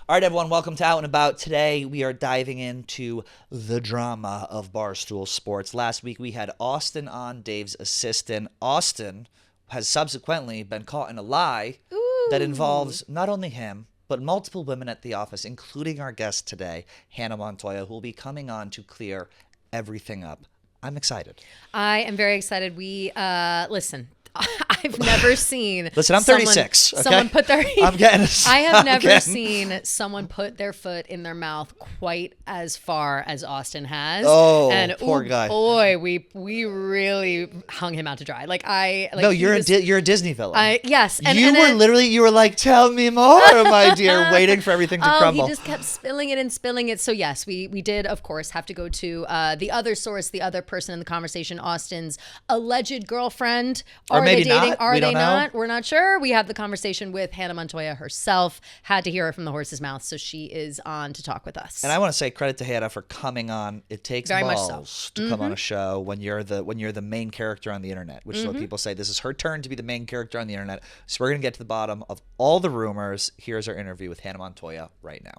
All right, everyone, welcome to Out and About. Today, we are diving into the drama of Barstool Sports. Last week, we had Austin on, Dave's assistant. Austin has subsequently been caught in a lie that involves not only him, but multiple women at the office, including our guest today, Hannah Montoya, who will be coming on to clear everything up. I'm excited. I am very excited. Listen. I've never seen. Listen, I'm 36. Okay? Someone put their. I have never seen someone put their foot in their mouth quite as far as Austin has. Oh, and poor guy. Boy, we really hung him out to dry. No, you're a Disney villain. Yes, and you were like, tell me more, my dear, waiting for everything to crumble. He just kept spilling it. So yes, we did of course have to go to the other source, the other person in the conversation, Austin's alleged girlfriend. Or maybe they dating? not. Are we they don't know. not? We're not sure. We have the conversation with Hannah Montoya herself. Had to hear it from the horse's mouth, so she is on to talk with us. And I want to say credit to Hannah for coming on. It takes Very balls much so. to come on a show when you're the main character on the internet, which is what people say. This is her turn to be the main character on the internet. So we're gonna get to the bottom of all the rumors. Here's our interview with Hannah Montoya right now.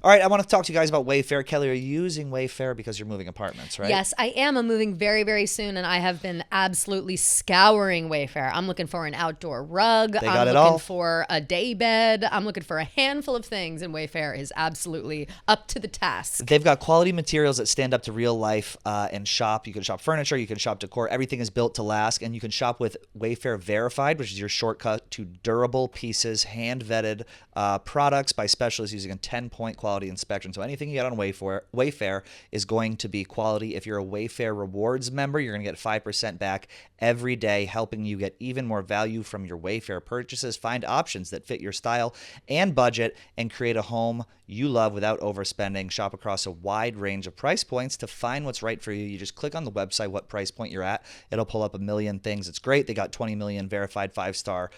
All right, I want to talk to you guys about Wayfair. Kelly, are you using Wayfair because you're moving apartments, right? Yes, I am. I'm moving very, very soon, and I have been absolutely scouring Wayfair. I'm looking for an outdoor rug. I'm looking for a day bed. I'm looking for a handful of things, and Wayfair is absolutely up to the task. They've got quality materials that stand up to real life and shop. You can shop furniture, you can shop decor. Everything is built to last, and you can shop with Wayfair Verified, which is your shortcut to durable pieces, hand-vetted products by specialists using a 10-point quality inspection. So anything you get on Wayfair is going to be quality. If you're a Wayfair Rewards member, you're going to get 5% back every day, helping you get even more value from your Wayfair purchases. Find options that fit your style and budget and create a home you love without overspending. Shop across a wide range of price points to find what's right for you. You just click on the website, what price point you're at. It'll pull up a million things. It's great. They got 20 million verified 5-star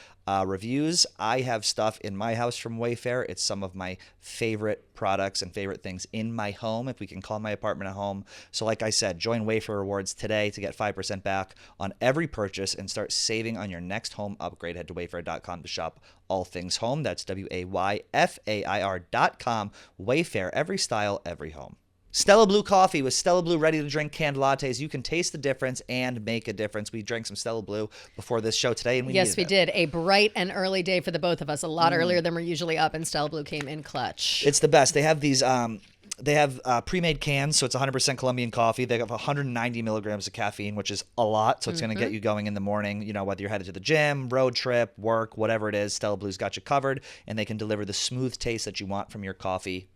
reviews. I have stuff in my house from Wayfair. It's some of my favorite products and favorite things in my home, if we can call my apartment a home. So like I said, join Wayfair Rewards today to get 5% back on every purchase and start saving on your next home upgrade. Head to wayfair.com to shop all things home. That's WAYFAIR.com. Wayfair, every style, every home. StellaBlue coffee with StellaBlue ready-to-drink canned lattes. You can taste the difference and make a difference. We drank some StellaBlue before this show today, and we Yes, we did. A bright and early day for the both of us. A lot earlier than we're usually up, and StellaBlue came in clutch. It's the best. They have these. They have pre-made cans, so it's 100% Colombian coffee. They have 190 milligrams of caffeine, which is a lot. So it's going to get you going in the morning. You know, whether you're headed to the gym, road trip, work, whatever it is, StellaBlue's got you covered, and they can deliver the smooth taste that you want from your coffee.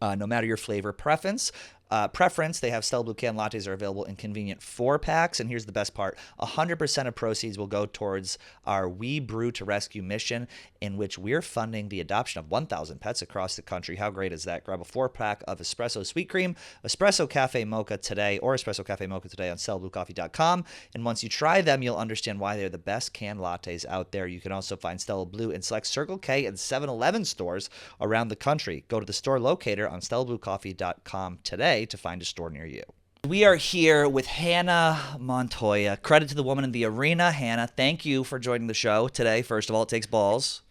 No matter your flavor preference, they have StellaBlue canned lattes are available in convenient 4-packs. And here's the best part. 100% of proceeds will go towards our We Brew to Rescue mission, in which we're funding the adoption of 1,000 pets across the country. How great is that? Grab a 4-pack of Espresso Sweet Cream, Espresso Cafe Mocha today, or Espresso Cafe Mocha today on StellaBlueCoffee.com. And once you try them, you'll understand why they're the best canned lattes out there. You can also find StellaBlue in select Circle K and 7-Eleven stores around the country. Go to the store locator on StellaBlueCoffee.com today to find a store near you. We are here with Hannah Montoya. Credit to the woman in the arena. Hannah, thank you for joining the show today. First of all, it takes balls.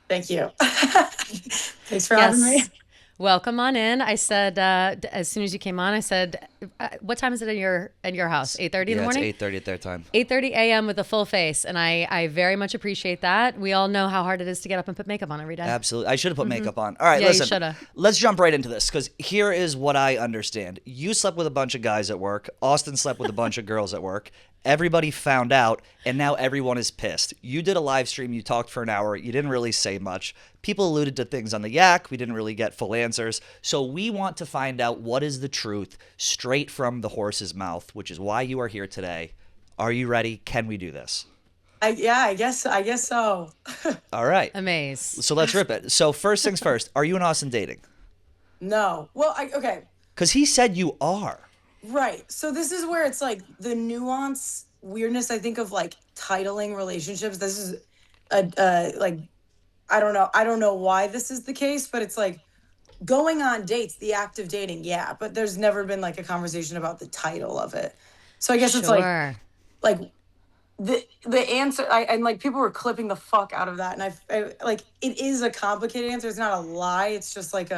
Thank you. Thanks for having me. Welcome on in. I said as soon as you came on, I said, "What time is it at your house? 8:30 in the morning." Yeah, it's 8:30 at their time. 8:30 a.m. with a full face, and I very much appreciate that. We all know how hard it is to get up and put makeup on every day. Absolutely, I should have put makeup on. All right, Yeah, you listen. shoulda. Let's jump right into this, because here is what I understand. You slept with a bunch of guys at work. Austin slept with a bunch of girls at work. Everybody found out, and now everyone is pissed. You did a live stream. You talked for an hour. You didn't really say much. People alluded to things on the yak. We didn't really get full answers. So we want to find out what is the truth straight from the horse's mouth, which is why you are here today. Are you ready? Can we do this? I guess so. All right. Amaze. So let's rip it. So first things first, are you and Austin dating? No. Well, okay. Because he said you are. Right. So this is where it's like the nuance weirdness, I think, of like titling relationships. This is like, I don't know why this is the case, but it's like going on dates, the act of dating. Yeah. But there's never been like a conversation about the title of it. So I guess it's like the answer, and like people were clipping the fuck out of that, and I like it is a complicated answer. It's not a lie. It's just like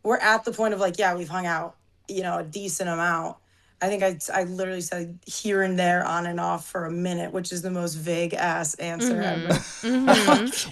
we're at the point of like, yeah, we've hung out, a decent amount. I think I literally said here and there, on and off for a minute, which is the most vague ass answer ever.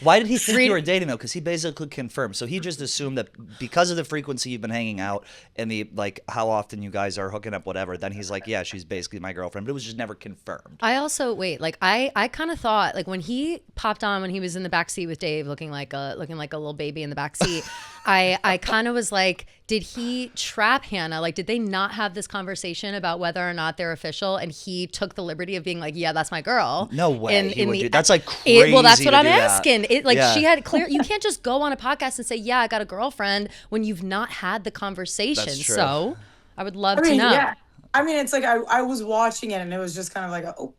Why did he think you were dating though? Because he basically confirmed. So he just assumed that because of the frequency you've been hanging out and the like how often you guys are hooking up, whatever. Then he's like, yeah, she's basically my girlfriend, but it was just never confirmed. I also I kind of thought like when he popped on when he was in the backseat with Dave, looking like a little baby in the backseat. I kind of was like, did he trap Hannah? Like, did they not have this conversation about whether or not they're official? And he took the liberty of being like, yeah, that's my girl. No way. That's like crazy. Well, that's what I'm asking. She had clear. You can't just go on a podcast and say, yeah, I got a girlfriend when you've not had the conversation. That's true. So I would love to know. Yeah. I mean, it's like I was watching it and it was just kind of like, oh.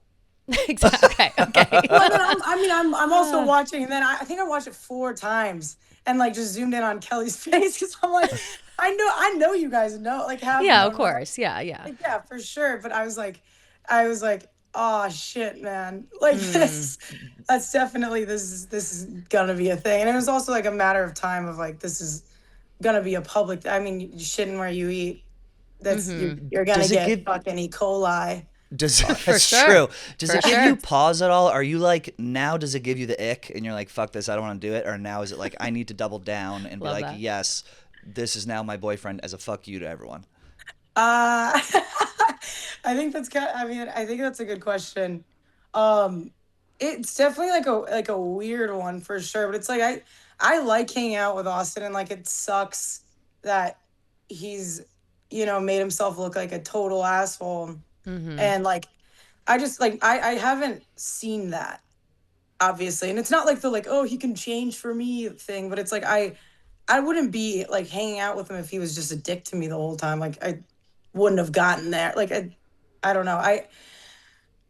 Exactly. Okay. Well, I'm also watching, and then I think I watched it 4 times and like just zoomed in on Kelly's face because I'm like, I know you guys know, like, how. Yeah, of course. Yeah. Like, yeah, for sure. But I was like, oh shit, man. Like that's definitely this is gonna be a thing, and it was also like a matter of time of like this is gonna be a public. I mean, you shitting where you eat. That's you're gonna get fucking E. coli. That's true. Does it give you pause at all? Are you like, now does it give you the ick and you're like, fuck this, I don't want to do it? Or now is it like, I need to double down and be like, yes, this is now my boyfriend as a fuck you to everyone? I think that's I think that's a good question. It's definitely like a weird one for sure, but it's like I like hanging out with Austin, and like it sucks that he's made himself look like a total asshole. And like I just like I haven't seen that, obviously, and it's not like the like, oh, he can change for me thing, but it's like I wouldn't be like hanging out with him if he was just a dick to me the whole time. Like I wouldn't have gotten there. Like I don't know.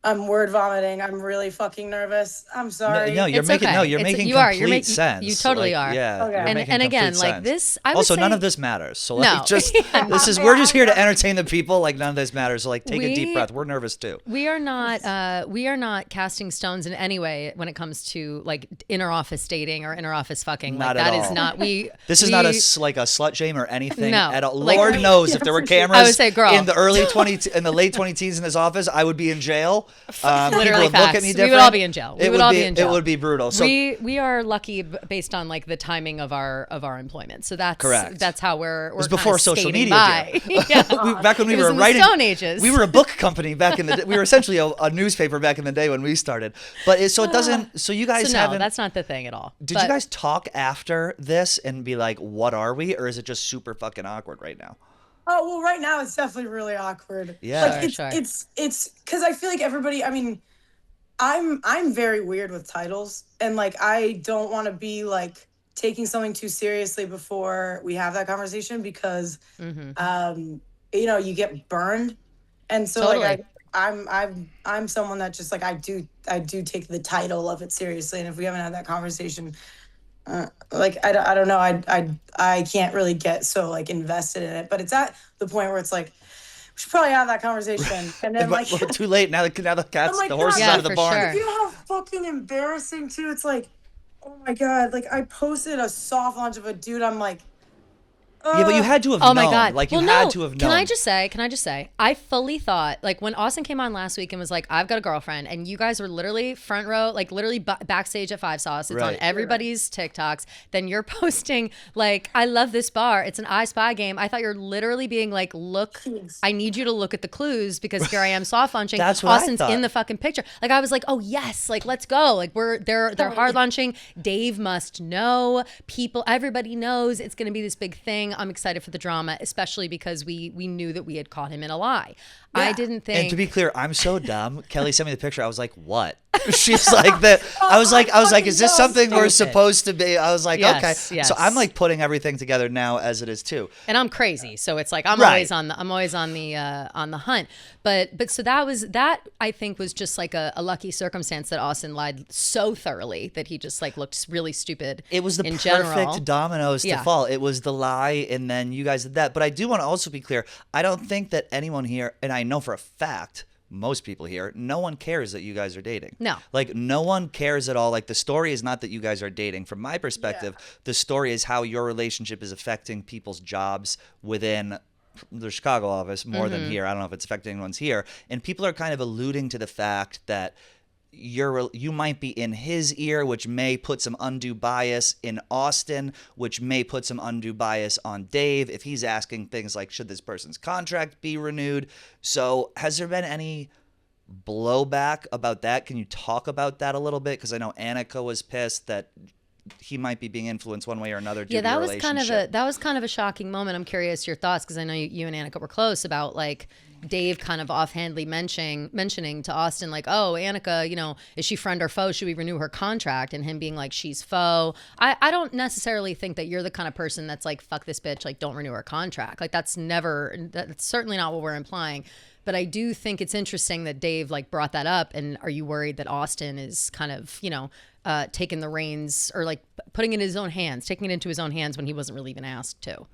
I'm word vomiting. I'm really fucking nervous. I'm sorry. No, you're making complete sense. You totally are. Yeah. Okay. And again, like this, I would also say, none of this matters. So like, we're just here to entertain the people. Like none of this matters. So like, take a deep breath. We're nervous too. We are not casting stones in any way when it comes to like inner office dating or inner office fucking. Not like at that all. is not This is not a slut shame or anything. No. At all. Lord knows if there were cameras I would say, girl, in the late 20 teens in this office, I would be in jail. Literally look at me different. We would all be in jail. It would be brutal. So we are lucky based on like the timing of our employment. So that's correct. That's how we're. It was before social media. Back when we were writing, Stone Ages. We were a book company back in the day. We were essentially a newspaper back in the day when we started. But it doesn't. So you guys haven't. That's not the thing at all. Did you guys talk after this and be like, "What are we?" Or is it just super fucking awkward right now? Oh, well, right now it's definitely really awkward. Yeah, like, it's because I feel like everybody. I mean, I'm very weird with titles, and like I don't want to be like taking something too seriously before we have that conversation because you get burned, and so totally. like I'm someone that just like I do take the title of it seriously, and if we haven't had that conversation. Like I don't know, I can't really get so like invested in it, but it's at the point where it's like we should probably have that conversation, and then like too late now. The cat's like, the horse is out of the barn. Sure. You know how fucking embarrassing too. It's like, oh my god, like I posted a soft launch of a dude. I'm like. Yeah, but you had to have known. Oh my God. Like, you had to have known. Can I just say, I fully thought, like, when Austin came on last week and was like, I've got a girlfriend, and you guys were literally front row, like, literally backstage at Five Sauce. It's on everybody's TikToks. Then you're posting, like, I love this bar. It's an I Spy game. I thought you're literally being like, look, I need you to look at the clues because here I am soft launching. That's what Austin's I thought. in the fucking picture. Like, I was like, oh, yes, like, let's go. Like, they're hard launching. Dave must know. Everybody knows it's going to be this big thing. I'm excited for the drama, especially because we knew that we had caught him in a lie. Yeah. I didn't think. And to be clear, I'm so dumb. Kelly sent me the picture. I was like, what? She's like that. I was like, is this something we're supposed to be? I was like, yes, okay. Yes. So I'm like putting everything together now as it is too. And I'm crazy, so it's like I'm always on the hunt. But so that I think was just like a lucky circumstance that Austin lied so thoroughly that he just like looked really stupid. It was the in perfect general. dominoes to fall. It was the lie, and then you guys did that. But I do want to also be clear. I don't think that anyone here, and I know for a fact, most people here, no one cares that you guys are dating. No. Like, no one cares at all. Like, the story is not that you guys are dating. From my perspective, the story is how your relationship is affecting people's jobs within the Chicago office more than here. I don't know if it's affecting anyone's here. And people are kind of alluding to the fact that you might be in his ear, which may put some undue bias in Austin, which may put some undue bias on Dave if he's asking things like, should this person's contract be renewed? So has there been any blowback about that? Can you talk about that a little bit? Because I know Annika was pissed that he might be being influenced one way or another due to your relationship. That was kind of a shocking moment. I'm curious your thoughts, because I know you and Annika were close, about like Dave kind of offhandedly mentioning to Austin, like, oh, Annika, is she friend or foe? Should we renew her contract? And him being like, she's foe. I don't necessarily think that you're the kind of person that's like, fuck this bitch, like, don't renew her contract. Like, that's certainly not what we're implying. But I do think it's interesting that Dave like brought that up. And are you worried that Austin is kind of, taking the reins, or like taking it into his own hands when he wasn't really even asked to?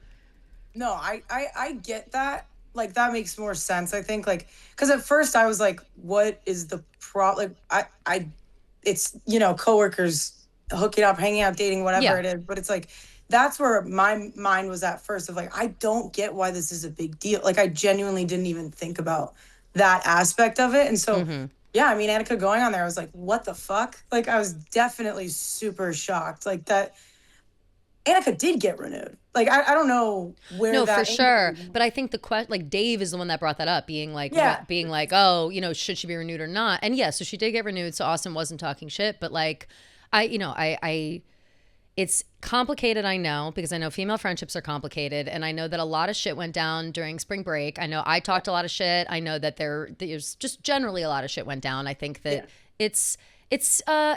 No, I get that. Like, that makes more sense, I think. Like, because at first I was like, what is the problem? Like, it's, coworkers hooking up, hanging out, dating, whatever it is. But it's like, that's where my mind was at first, of like, I don't get why this is a big deal. Like, I genuinely didn't even think about that aspect of it. And so, yeah, I mean, Annika going on there, I was like, what the fuck? Like, I was definitely super shocked. Like, that Annika did get renewed. Like, I don't know where. No, that for sure. But I think the question, like, Dave is the one that brought that up, being like, oh, should she be renewed or not? And yeah, so she did get renewed. So Austin wasn't talking shit. But like, it's complicated, I know, because I know female friendships are complicated. And I know that a lot of shit went down during spring break. I know I talked a lot of shit. I know that there's just generally a lot of shit went down. I think that it's a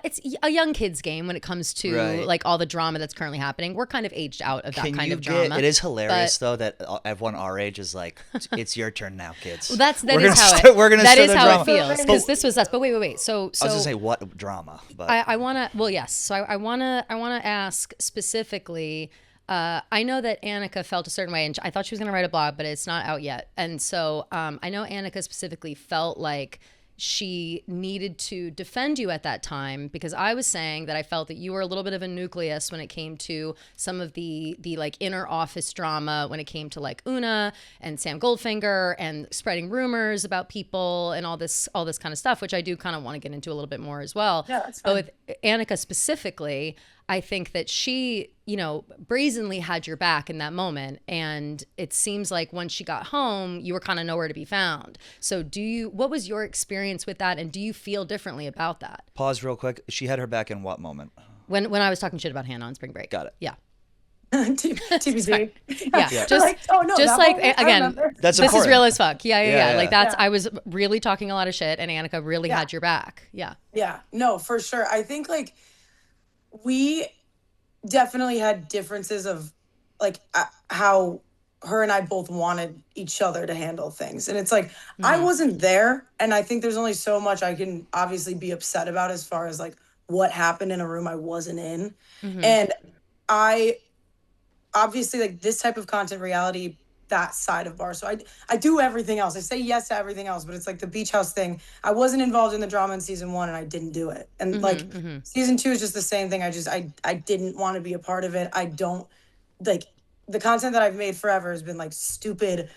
young kid's game when it comes to like all the drama that's currently happening. We're kind of aged out of that kind of drama. It is hilarious though that everyone our age is like, it's your turn now, kids. Well, that is how it feels, because this was us. But wait. So I was gonna say, what drama? But I wanna. Well, yes. So I wanna ask specifically. I know that Annika felt a certain way, and I thought she was gonna write a blog, but it's not out yet. And so I know Annika specifically felt like she needed to defend you at that time, because I was saying that I felt that you were a little bit of a nucleus when it came to some of the like inner office drama, when it came to like Una and Sam Goldfinger and spreading rumors about people and all this kind of stuff, which I do kind of want to get into a little bit more as well. Yeah, that's fine. But with Annika specifically, I think that she, brazenly had your back in that moment. And it seems like when she got home, you were kind of nowhere to be found. So what was your experience with that? And do you feel differently about that? Pause real quick. She had her back in what moment? When I was talking shit about Hannah on spring break. Got it. Yeah. TBC. Yeah. Just like, oh no, just like, again, this is real as fuck. Yeah. Like I was really talking a lot of shit, and Annika really had your back. Yeah. Yeah. No, for sure. I think like we definitely had differences of like how her and I both wanted each other to handle things. And it's like, I wasn't there. And I think there's only so much I can obviously be upset about as far as like what happened in a room I wasn't in. And I obviously, like, this type of content, reality, that side of bar. So I do everything else. I say yes to everything else, but it's like the beach house thing. I wasn't involved in the drama in season 1, and I didn't do it. And season 2 is just the same thing. I didn't want to be a part of it. I don't like the content that I've made forever has been like stupid,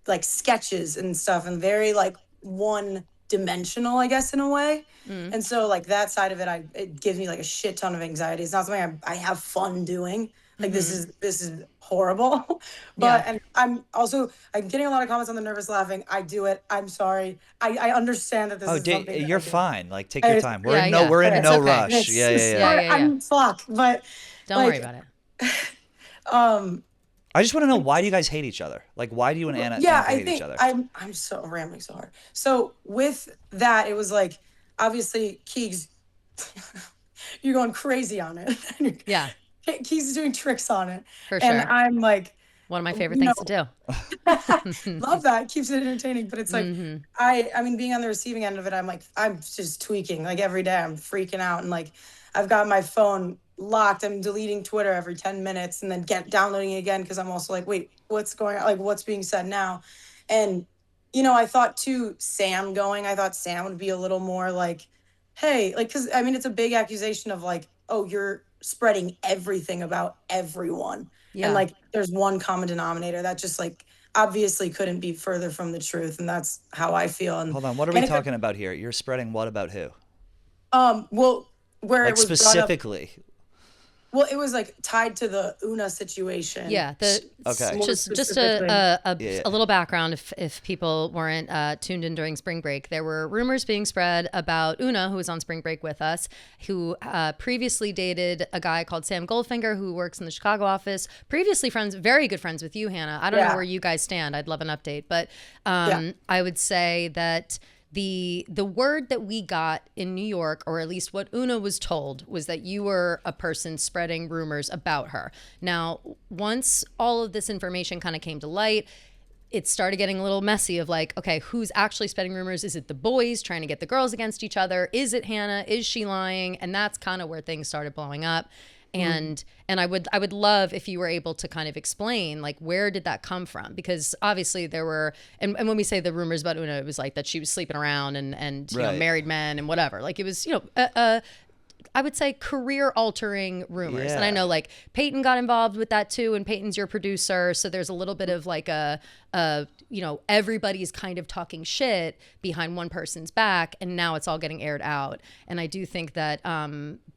like sketches and stuff, and very like one dimensional, I guess, in a way. And so like that side of it, it gives me like a shit ton of anxiety. It's not something I have fun doing. Like this is horrible. But and I'm getting a lot of comments on the nervous laughing. I do it. I'm sorry. I understand that this is something you're fine. Like, take your time. We're in no rush. Yeah. I'm fucked, but don't worry about it. I just want to know, why do you guys hate each other? Like, why do you and Anna hate each other? I'm so rambling so hard. So with that, it was like, obviously Keegs, you're going crazy on it. Yeah. Keys is doing tricks on it. For sure. And I'm like, one of my favorite things to do. Love that. Keeps it entertaining. But it's like, I mean, being on the receiving end of it, I'm just tweaking. Like every day I'm freaking out. And like, I've got my phone locked. I'm deleting Twitter every 10 minutes and then downloading it again. Cause I'm also like, wait, what's going on? Like, what's being said now? And I thought too, Sam going, I thought Sam would be a little more like, hey, like, because I mean, it's a big accusation of like, oh, you're spreading everything about everyone. And Yeah. like, there's one common denominator that just like obviously couldn't be further from the truth. And that's how I feel. And Hold on, what are we Annika, talking about here? You're spreading what about who? well, where it Like was brought up, specifically. well, it was like tied to the Una situation. Yeah, Okay. More just specifically. Yeah. a little background if people weren't tuned in during spring break. There were rumors being spread about Una, who was on spring break with us, who previously dated a guy called Sam Goldfinger, who works in the Chicago office. Previously friends, very good friends with you, Hannah. I don't know Yeah. where you guys stand. I'd love an update, but Yeah. I would say that the word that we got in New York, or at least what Una was told, was that you were a person spreading rumors about her. Now, once all of this information kind of came to light, it started getting a little messy of like, okay, who's actually spreading rumors? Is it the boys trying to get the girls against each other? Is it Hannah? Is she lying? And that's kind of where things started blowing up. And I would love if you were able to kind of explain like where did that come from, because obviously there were and when we say the rumors about Una, it was like that she was sleeping around and you know, Right. married men and whatever, like it was, you know, I would say career altering rumors. And I Yeah. know like Peyton got involved with that too. And Peyton's your producer. So there's a little bit of like you know, everybody's kind of talking shit behind one person's back. And now it's all getting aired out. And I do think that,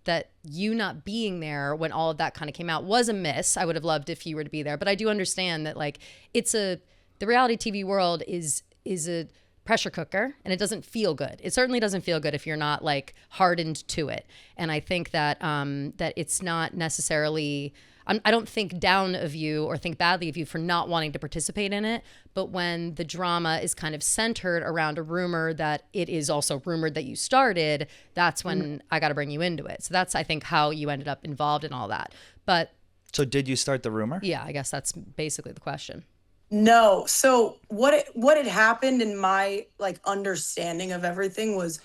that you not being there when all of that kind of came out was a miss. I would have loved if you were to be there, but I do understand that like the reality TV world is a pressure cooker, and it doesn't feel good. It certainly doesn't feel good if you're not like hardened to it. And I think that that it's not necessarily, I don't think down of you or think badly of you for not wanting to participate in it. But when the drama is kind of centered around a rumor that it is also rumored that you started, that's when I got to bring you into it. So that's, I think, how you ended up involved in all that. But So did you start the rumor? yeah, I guess that's basically the question. No. So what had happened in my like understanding of everything was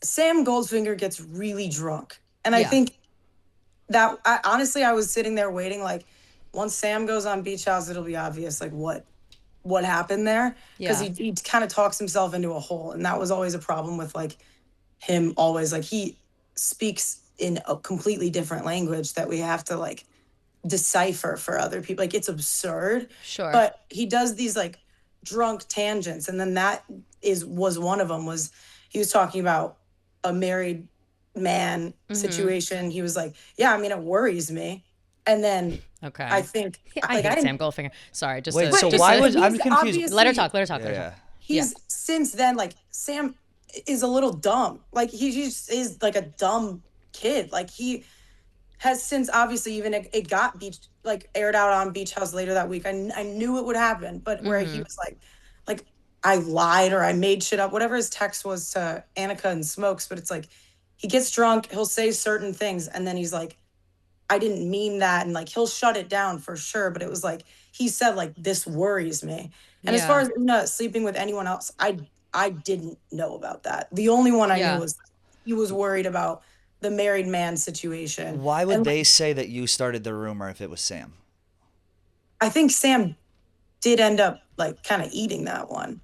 Sam Goldfinger gets really drunk. And I Yeah. think honestly I was sitting there waiting like once Sam goes on Beach House it'll be obvious like what happened there, because Yeah. he kind of talks himself into a hole, and that was always a problem with like him. Always like he speaks in a completely different language that we have to like decipher for other people. Like it's absurd. Sure. But he does these like drunk tangents, and then that was one of them. Was he was talking about a married man situation. He was like, yeah, I mean it worries me. And then Okay. I think I like hate I Sam Goldfinger. Sorry, just Wait, to, so just why to- was I'm he's confused? obviously- let her talk. Let her talk. Yeah, Let her yeah. talk. he's since then like Sam is a little dumb. Like he just is like a dumb kid. Like he has since obviously even it got aired out on Beach House later that week. I knew it would happen, but where he was like I lied or I made shit up, whatever his text was to Annika and Smokes. But it's like he gets drunk, he'll say certain things, and then he's like, I didn't mean that, and like he'll shut it down for sure. But it was like he said like this worries me. And as far as Una sleeping with anyone else, I didn't know about that. The only one I knew was he was worried about the married man situation. Why would And they say that you started the rumor if it was Sam? I think Sam did end up like kind of eating that one.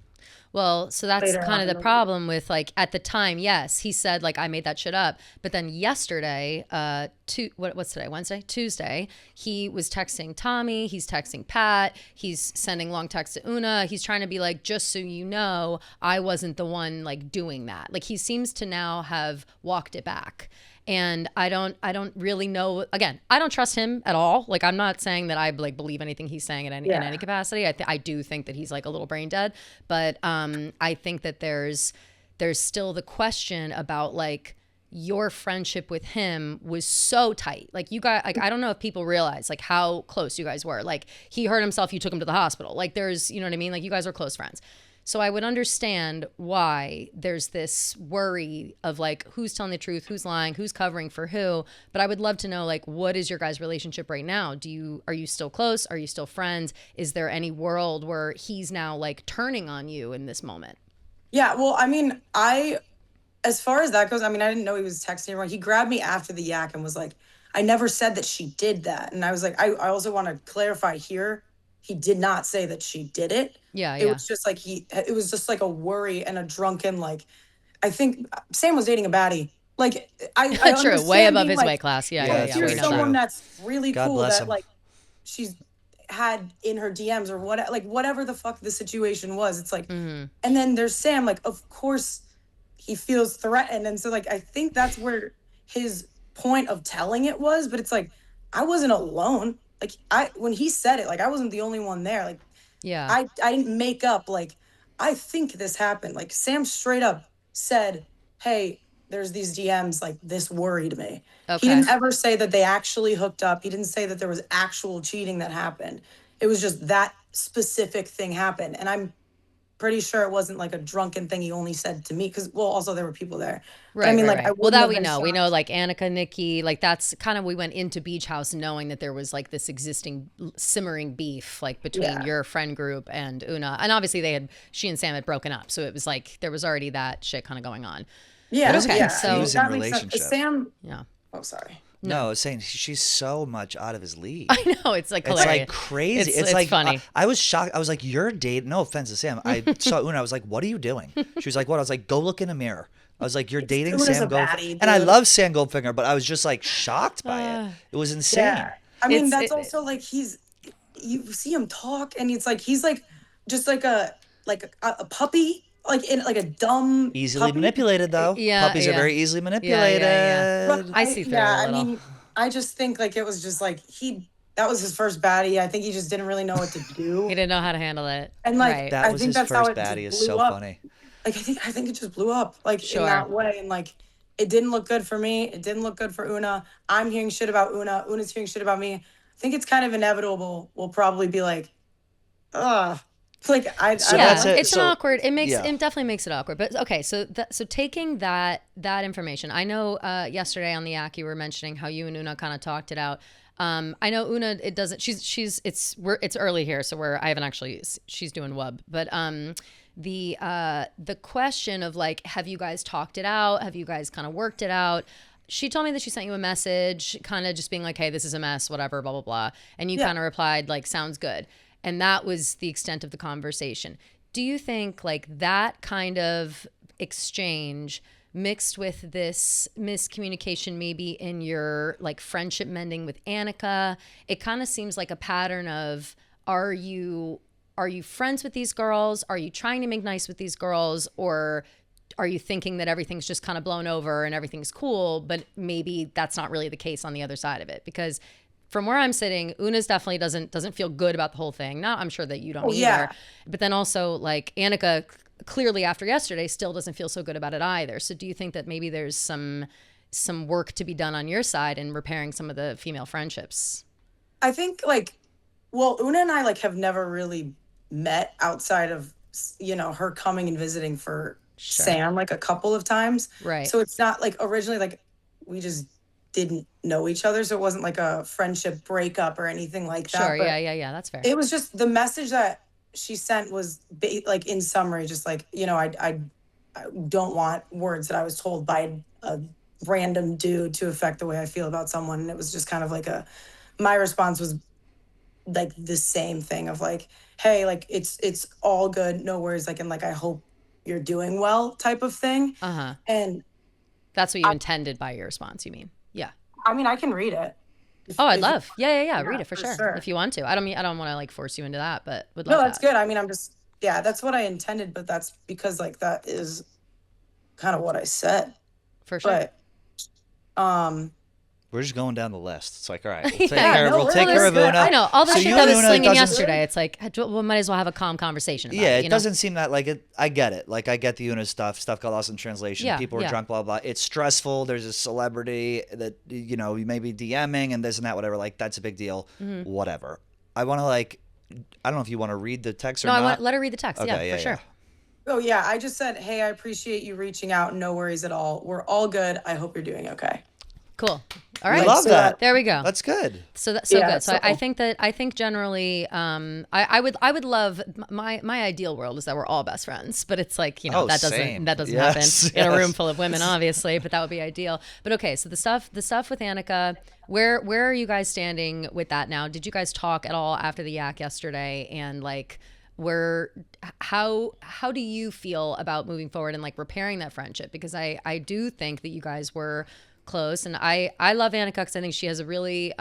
Well, so that's Later kind of on. the problem with like at the time, yes, he said like I made that shit up. But then yesterday, what's today? Wednesday? Tuesday, he was texting Tommy, he's texting Pat, he's sending long texts to Una. He's trying to be like, just so you know, I wasn't the one like doing that. Like he seems to now have walked it back. And I don't really know. Again, I don't trust him at all. Like I'm not saying that I like believe anything he's saying in any capacity. I do think that he's like a little brain dead. But I think that there's still the question about like your friendship with him was so tight. Like you guys, like I don't know if people realize like how close you guys were. Like he hurt himself, you took him to the hospital. Like there's, you know what I mean? Like you guys are close friends. So I would understand why there's this worry of like who's telling the truth, who's lying, who's covering for who. But I would love to know like what is your guys' relationship right now? Are you still close? Are you still friends? Is there any world where he's now like turning on you in this moment? Yeah, well, I mean, as far as that goes, I mean, I didn't know he was texting everyone. He grabbed me after the yak and was like, I never said that she did that. And I was like, I also want to clarify here. he did not say that she did it. Yeah, it was just like it was just like a worry and a drunken, like, I think Sam was dating a baddie. Like, I true, way above his like, weight class. Yeah, here's we know someone that. that's really God cool bless that him. like she's had in her DMs or what, like whatever the fuck the situation was. It's like, and then there's Sam, like, of course he feels threatened. And so like, I think that's where his point of telling it was, but it's like, I wasn't alone. Like, when he said it, like, I wasn't the only one there. Like, yeah, I didn't make up, like, I think this happened. Like, Sam straight up said, hey, there's these DMs, like, this worried me. Okay. He didn't ever say that they actually hooked up. He didn't say that there was actual cheating that happened. It was just that specific thing happened. And I'm pretty sure it wasn't like a drunken thing he only said to me, because, well, also there were people there. Right, but I mean, right, like, right. Well, that we know. We know, like, Annika, Nikki, like, that's kind of, we went into Beach House knowing that there was like this existing simmering beef, like, between your friend group and Una. And obviously she and Sam had broken up. So it was like, there was already that shit kind of going on. Yeah. Okay, Yeah. so confusing relationship. Sam. Yeah. Oh, sorry. No, I was saying she's so much out of his league. I know, it's like hilarious. It's like crazy. It's like funny. I was shocked. I was like, "You're dating." No offense to Sam. I saw Una. I was like, "What are you doing?" She was like, "What?" I was like, "Go look in a mirror." I was like, "You're dating Sam Goldfinger," and I love Sam Goldfinger, but I was just like shocked by it. It was insane. Yeah. I mean, that's also like you see him talk, and it's like he's like just like a puppy. Like, in like a dumb easily puppy. manipulated, though. Yeah, Puppies are very easily manipulated. I see through it a little. I mean, I just think like it was just like that was his first baddie. I think he just didn't really know what to do. He didn't know how to handle it. And like that was I think his that's first how it baddie. Is blew so up. funny. Like, I think it just blew up, like, in that way, and like it didn't look good for me. It didn't look good for Una. I'm hearing shit about Una. Una's hearing shit about me. I think it's kind of inevitable. We'll probably be like, ugh. Like, it's an awkward. It definitely makes it awkward. But okay, so taking that information, I know yesterday on the act you were mentioning how you and Una kind of talked it out. I know Una, it doesn't. It's early here, so I haven't actually. She's doing wub, but the question of like, have you guys talked it out? Have you guys kind of worked it out? She told me that she sent you a message, kind of just being like, hey, this is a mess, whatever, blah blah blah, and you kind of replied like, sounds good. And that was the extent of the conversation. Do you think like that kind of exchange mixed with this miscommunication maybe in your like friendship mending with Annika, it kind of seems like a pattern of, are you friends with these girls? Are you trying to make nice with these girls? Or are you thinking that everything's just kind of blown over and everything's cool, but maybe that's not really the case on the other side of it? Because from where I'm sitting, Una's definitely doesn't feel good about the whole thing. Not, I'm sure that you don't either. Yeah. But then also like Annika clearly after yesterday still doesn't feel so good about it either. So do you think that maybe there's some work to be done on your side in repairing some of the female friendships? I think like, well, Una and I like have never really met outside of, her coming and visiting for Sam like a couple of times. Right. So it's not like originally like we just didn't know each other, so it wasn't like a friendship breakup or anything like that. Sure, yeah, that's fair. It was just the message that she sent was like, in summary, just like, I don't want words that I was told by a random dude to affect the way I feel about someone. And it was just kind of like my response was like the same thing of like, hey, like it's all good, no worries, like, and like I hope you're doing well type of thing. And that's what you intended by your response, you mean? Yeah. I mean, I can read it. I'd love. Yeah. Read it for sure. If you want to. I don't want to like force you into that, but would love. No, that's good. I mean, that's what I intended, but that's because like that is kind of what I said. For sure. But we're just going down the list. It's like, all right, we'll take care of Una. I know all the shit that was slinging yesterday. It's like, we might as well have a calm conversation about it. It doesn't seem that like it. I get it. Like I get the Una stuff got lost in translation. Yeah, people are drunk, blah blah. It's stressful. There's a celebrity that you may be DMing and this and that, whatever. Like that's a big deal. Whatever. I want to like. I don't know if you want to read the text or not. No, let her read the text. Okay, for sure. Oh yeah, I just said, hey, I appreciate you reaching out. No worries at all. We're all good. I hope you're doing okay. Cool. All right. I love that. There we go. That's good. So good. So I think generally, I would love my ideal world is that we're all best friends, but it's like, that doesn't happen in a room full of women, obviously, but that would be ideal. But okay. So the stuff with Annika, where are you guys standing with that now? Did you guys talk at all after the yak yesterday? And like, how do you feel about moving forward and like repairing that friendship? Because I do think that you guys were close, and I love Annika because I think she has a really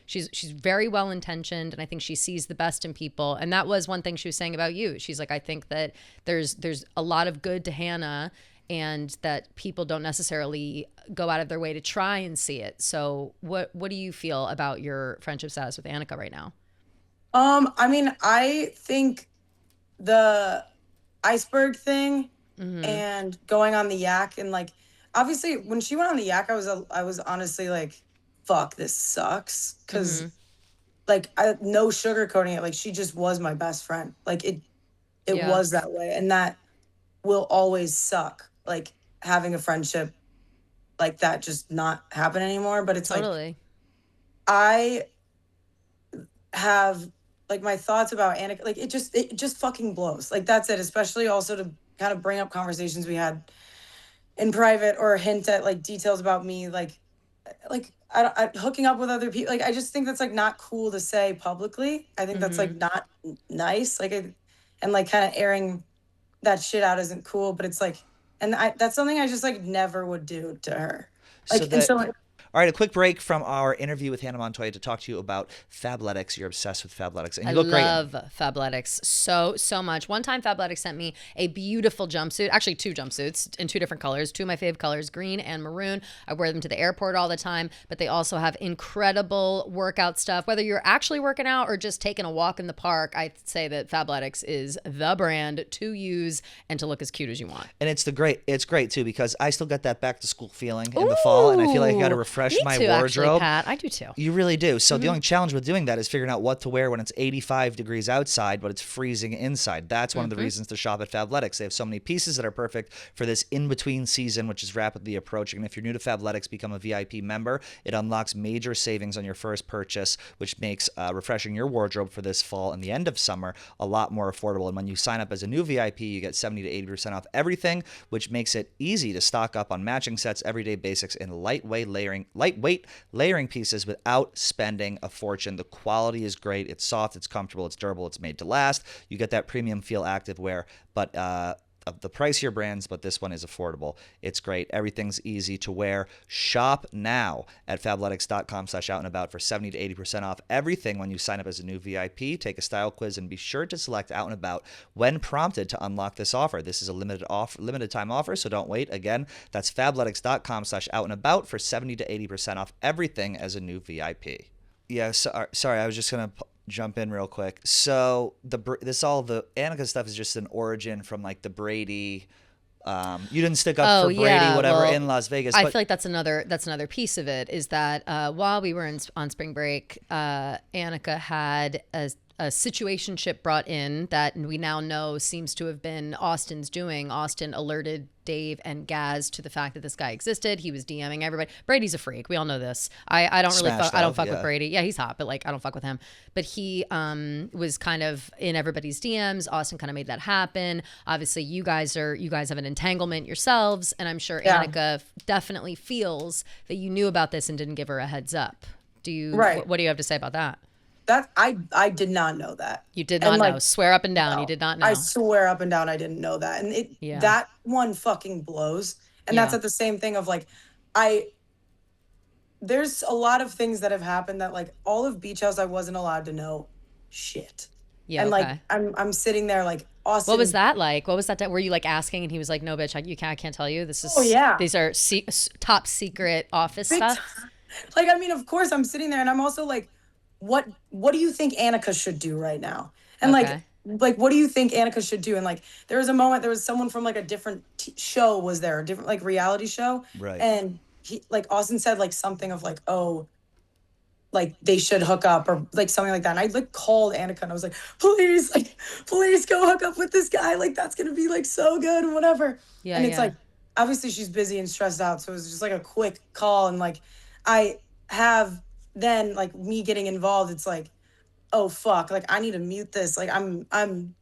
she's very well intentioned, and I think she sees the best in people. And that was one thing she was saying about you. She's like, I think that there's a lot of good to Hannah, and that people don't necessarily go out of their way to try and see it. So what do you feel about your friendship status with Annika right now? I mean, I think the iceberg thing and going on the yak, and like, obviously when she went on the yak, I was honestly like, fuck, this sucks. Cause like, no sugarcoating it. Like, she just was my best friend. Like it was that way. And that will always suck. Like, having a friendship like that just not happen anymore. But it's totally. Like, I have like my thoughts about Annika, like it just fucking blows. Like, that's it. Especially also to kind of bring up conversations we had in private, or hint at like details about me, like I hooking up with other people. Like, I just think that's like not cool to say publicly. I think that's like not nice. Like, and like kind of airing that shit out isn't cool. But it's like, and that's something I just like never would do to her. Like, all right, a quick break from our interview with Hannah Montoya to talk to you about Fabletics. You're obsessed with Fabletics, and you look great. I love Fabletics so much. One time, Fabletics sent me a beautiful jumpsuit, actually 2 jumpsuits in 2 different colors, 2 of my fave colors, green and maroon. I wear them to the airport all the time, but they also have incredible workout stuff. Whether you're actually working out or just taking a walk in the park, I'd say that Fabletics is the brand to use and to look as cute as you want. And it's great too, because I still get that back to school feeling in the fall, and I feel like I got to refresh my wardrobe. Actually, Pat. I do too. You really do. So the only challenge with doing that is figuring out what to wear when it's 85 degrees outside, but it's freezing inside. That's one of the reasons to shop at Fabletics. They have so many pieces that are perfect for this in-between season, which is rapidly approaching. And if you're new to Fabletics, become a VIP member. It unlocks major savings on your first purchase, which makes refreshing your wardrobe for this fall and the end of summer a lot more affordable. And when you sign up as a new VIP, you get 70 to 80% off everything, which makes it easy to stock up on matching sets, everyday basics, and lightweight layering pieces without spending a fortune. The quality is great. It's soft, it's comfortable, it's durable, it's made to last. You get that premium feel activewear, but of the pricier brands, but this one is affordable. It's great. Everything's easy to wear. Shop now at fabletics.com/out-and-about for 70 to 80% off everything when you sign up as a new VIP. Take a style quiz and be sure to select Out and About when prompted to unlock this offer. This is a limited time offer, so don't wait. Again, that's fabletics.com/out-and-about for 70 to 80% off everything as a new VIP. Yeah, sorry, I was just going to jump in real quick. So the Annika stuff is just an origin from like the Brady. You didn't stick up for Brady, whatever, in Las Vegas. I feel like that's another piece of it, is that while we were on spring break, Annika had a situationship brought in that we now know seems to have been Austin's doing. Austin alerted Dave and Gaz to the fact that this guy existed. He was DMing everybody. Brady's a freak. We all know this. I don't really I don't fuck with Brady. Yeah, he's hot, but like I don't fuck with him. But he was kind of in everybody's DMs. Austin kind of made that happen. Obviously, you guys have an entanglement yourselves, and I'm sure Annika definitely feels that you knew about this and didn't give her a heads up. Do you? Right. What do you have to say about that? That I did not know that. You did not know. Swear up and down. No, you did not know. I swear up and down I didn't know that. And that one fucking blows. And that's at the same thing of like, there's a lot of things that have happened that like all of Beach House I wasn't allowed to know shit. Yeah. And like I'm sitting there like, Austin. What was that like? What was that? Were you like asking and he was like, no bitch, I can't tell you. This is these are top secret office stuff. Like, I mean, of course I'm sitting there and I'm also like, what do you think Annika should do right now? And like what do you think Annika should do? And like there was a moment, there was someone from like a different show was there, a different like reality show, right? And he like Austin said like something of like, oh, like they should hook up or like something like that. And I like called Annika and I was like, please go hook up with this guy, like that's gonna be like so good and whatever. And it's like obviously she's busy and stressed out, so it was just like a quick call. And like I have then like me getting involved, it's like, oh fuck, like I need to mute this. Like I'm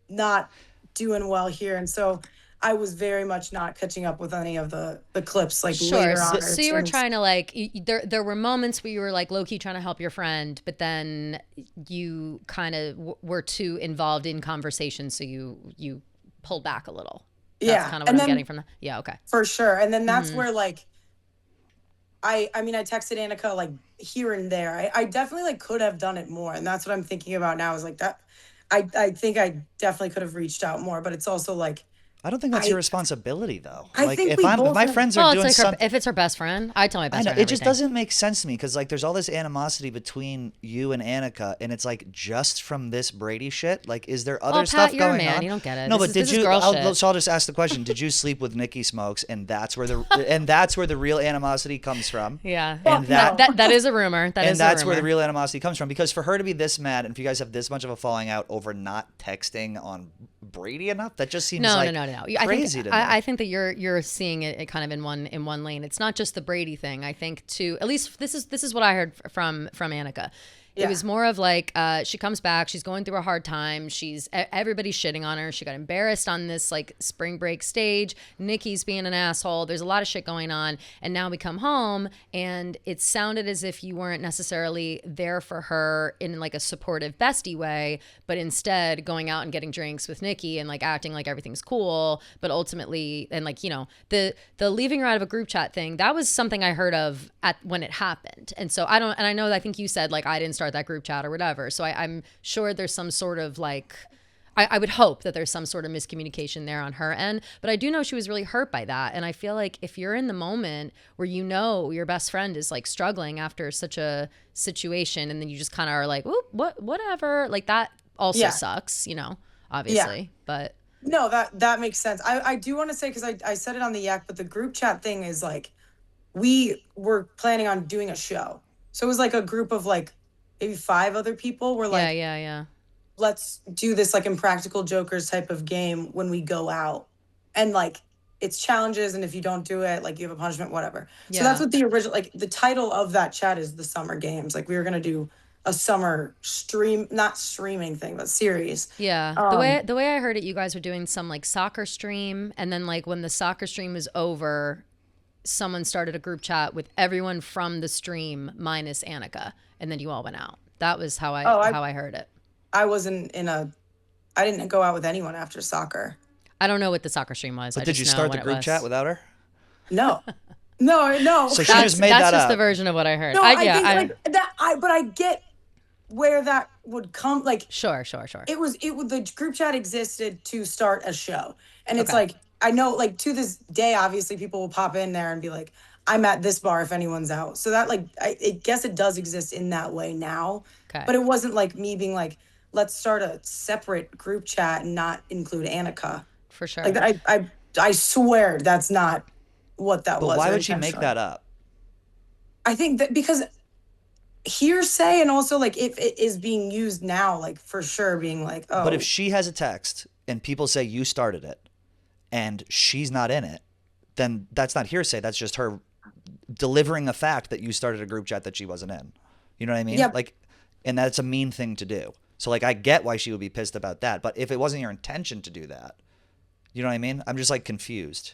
not doing well here. And so I was very much not catching up with any of the clips like Sure. later So, on. so you were trying to like there were moments where you were like low key trying to help your friend, but then you kind of were too involved in conversation, so you pulled back a little. That's kind of what I'm getting from that. Yeah. Okay. For sure. And then that's where like I mean I texted Annika like here and there. I definitely like could have done it more, and that's what I'm thinking about now is like that. I think I definitely could have reached out more, but it's also like I don't think that's your responsibility, though. I like, think if we I'm, both if my have- friends Well, are it's doing like something, if it's her best friend, I tell my best friend it just everything. doesn't make sense to me because like there's all this animosity between you and Annika, and it's like just from this Brady shit. Like, is there other stuff Pat, you're a going man. on? You don't get it. No, This but is- did this is you? girl shit. So I'll just ask the question: did you sleep with Nikki Smokes, and that's where the real animosity comes from? Yeah. And that is a rumor. That's where the real animosity comes from. Because for her to be this mad, and if you guys have this much of a falling out over not texting on Brady enough, that just seems no. crazy to me. I think that you're seeing it kind of in one lane. It's not just the Brady thing. I think too. At least this is what I heard from Annika. It was more of like she comes back, she's going through a hard time, everybody's shitting on her, she got embarrassed on this like spring break stage, Nikki's being an asshole, there's a lot of shit going on, and now we come home and it sounded as if you weren't necessarily there for her in like a supportive bestie way, but instead going out and getting drinks with Nikki and like acting like everything's cool, but ultimately, and like, you know, the leaving her out of a group chat thing, that was something I heard of when it happened. And so I think you said like I didn't start that group chat or whatever. So I'm sure there's some sort of like, I would hope that there's some sort of miscommunication there on her end. But I do know she was really hurt by that. And I feel like if you're in the moment where you know your best friend is like struggling after such a situation, and then you just kind of are like, "Oop, whatever," like that also sucks, you know, obviously. Yeah. But no, that makes sense. I do want to say, because I said it on the yak, but the group chat thing is like, we were planning on doing a show. So it was like a group of like maybe 5 other people were like, yeah. Let's do this like Impractical Jokers type of game when we go out. And like, it's challenges. And if you don't do it, like you have a punishment, whatever. Yeah. So that's what the original, like the title of that chat is the Summer Games. Like we were going to do a summer not streaming thing, but series. Yeah. The way I heard it, you guys were doing some like soccer stream. And then like when the soccer stream was over, someone started a group chat with everyone from the stream minus Annika, and then you all went out. That was how I heard it. I didn't go out with anyone after soccer. I don't know what the soccer stream was. But did you start the group chat without her? No. No. So she just made that up. That's just the version of what I heard. No, I get where that would come. Like, sure. The group chat existed to start a show, and it's like, I know, like, to this day, obviously, people will pop in there and be like, I'm at this bar if anyone's out. So that, like, I guess it does exist in that way now. Okay. But it wasn't like me being like, let's start a separate group chat and not include Annika. For sure. Like, I swear that's not what that was. But why would she make that up? I think that because hearsay, and also, like, if it is being used now, like, for sure being like, oh. But if she has a text and people say you started it, and she's not in it, then that's not hearsay. That's just her delivering a fact that you started a group chat that she wasn't in. You know what I mean? Yeah. Like, and that's a mean thing to do. So like, I get why she would be pissed about that. But if it wasn't your intention to do that, you know what I mean? I'm just like confused.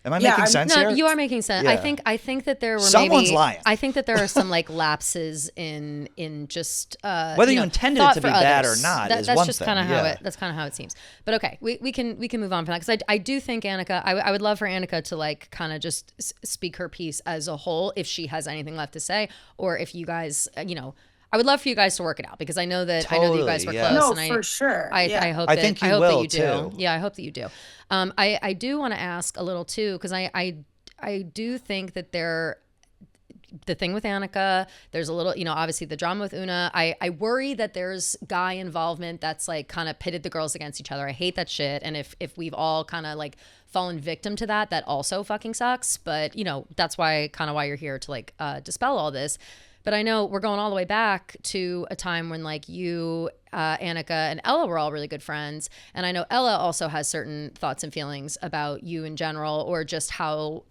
Am I making sense here? No, you are making sense. Yeah. I think that there were someone's lying. I think that there are some like lapses in just whether you intended it to be bad or not is that's one just thing. Kind of how Yeah. that's kind of how it seems. But okay, we can move on from that, because I do think Annika. I would love for Annika to like kind of just speak her piece as a whole if she has anything left to say, or if you guys I would love for you guys to work it out, because I know that you guys were yeah. close. No, and for sure. I Yeah. hope I that think you I hope will, that you do. too. Yeah, I hope that you do. I do want to ask a little too, because I do think that the thing with Annika, there's a little, obviously the drama with Una. I worry that there's guy involvement that's like kind of pitted the girls against each other. I hate that shit. And if we've all kind of like fallen victim to that also fucking sucks. But that's why you're here to like dispel all this. But I know we're going all the way back to a time when like you, Annika, and Ella were all really good friends. And I know Ella also has certain thoughts and feelings about you in general, or just how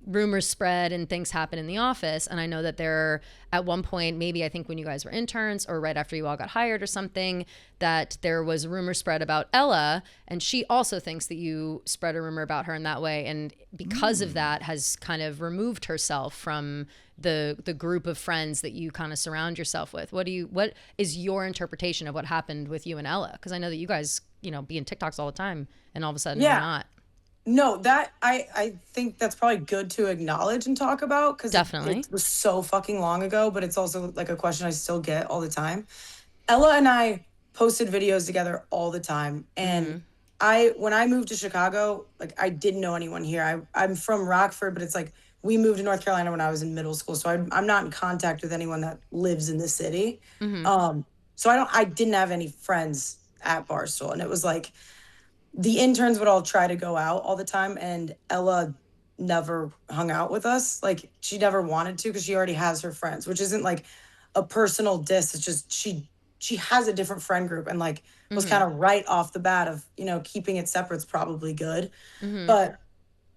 rumors spread and things happen in the office. And I know that there, at one point, maybe I think when you guys were interns or right after you all got hired or something, that there was a rumor spread about Ella, and she also thinks that you spread a rumor about her in that way, and because of that has kind of removed herself from the group of friends that you kind of surround yourself with. What is your interpretation of what happened with you and Ella? Because I know that you guys, be in TikToks all the time, and all of a sudden you're not. No, that I think that's probably good to acknowledge and talk about, because it was so fucking long ago, but it's also like a question I still get all the time. Ella and I posted videos together all the time, and when I moved to Chicago, like I didn't know anyone here. I'm from Rockford, but it's like we moved to North Carolina when I was in middle school, so I'm not in contact with anyone that lives in the city. So I didn't have any friends at Barstool, and it was like the interns would all try to go out all the time, and Ella never hung out with us. Like, she never wanted to, because she already has her friends, which isn't like a personal diss. It's just she has a different friend group, and like was kind of right off the bat of, keeping it separate's probably good. But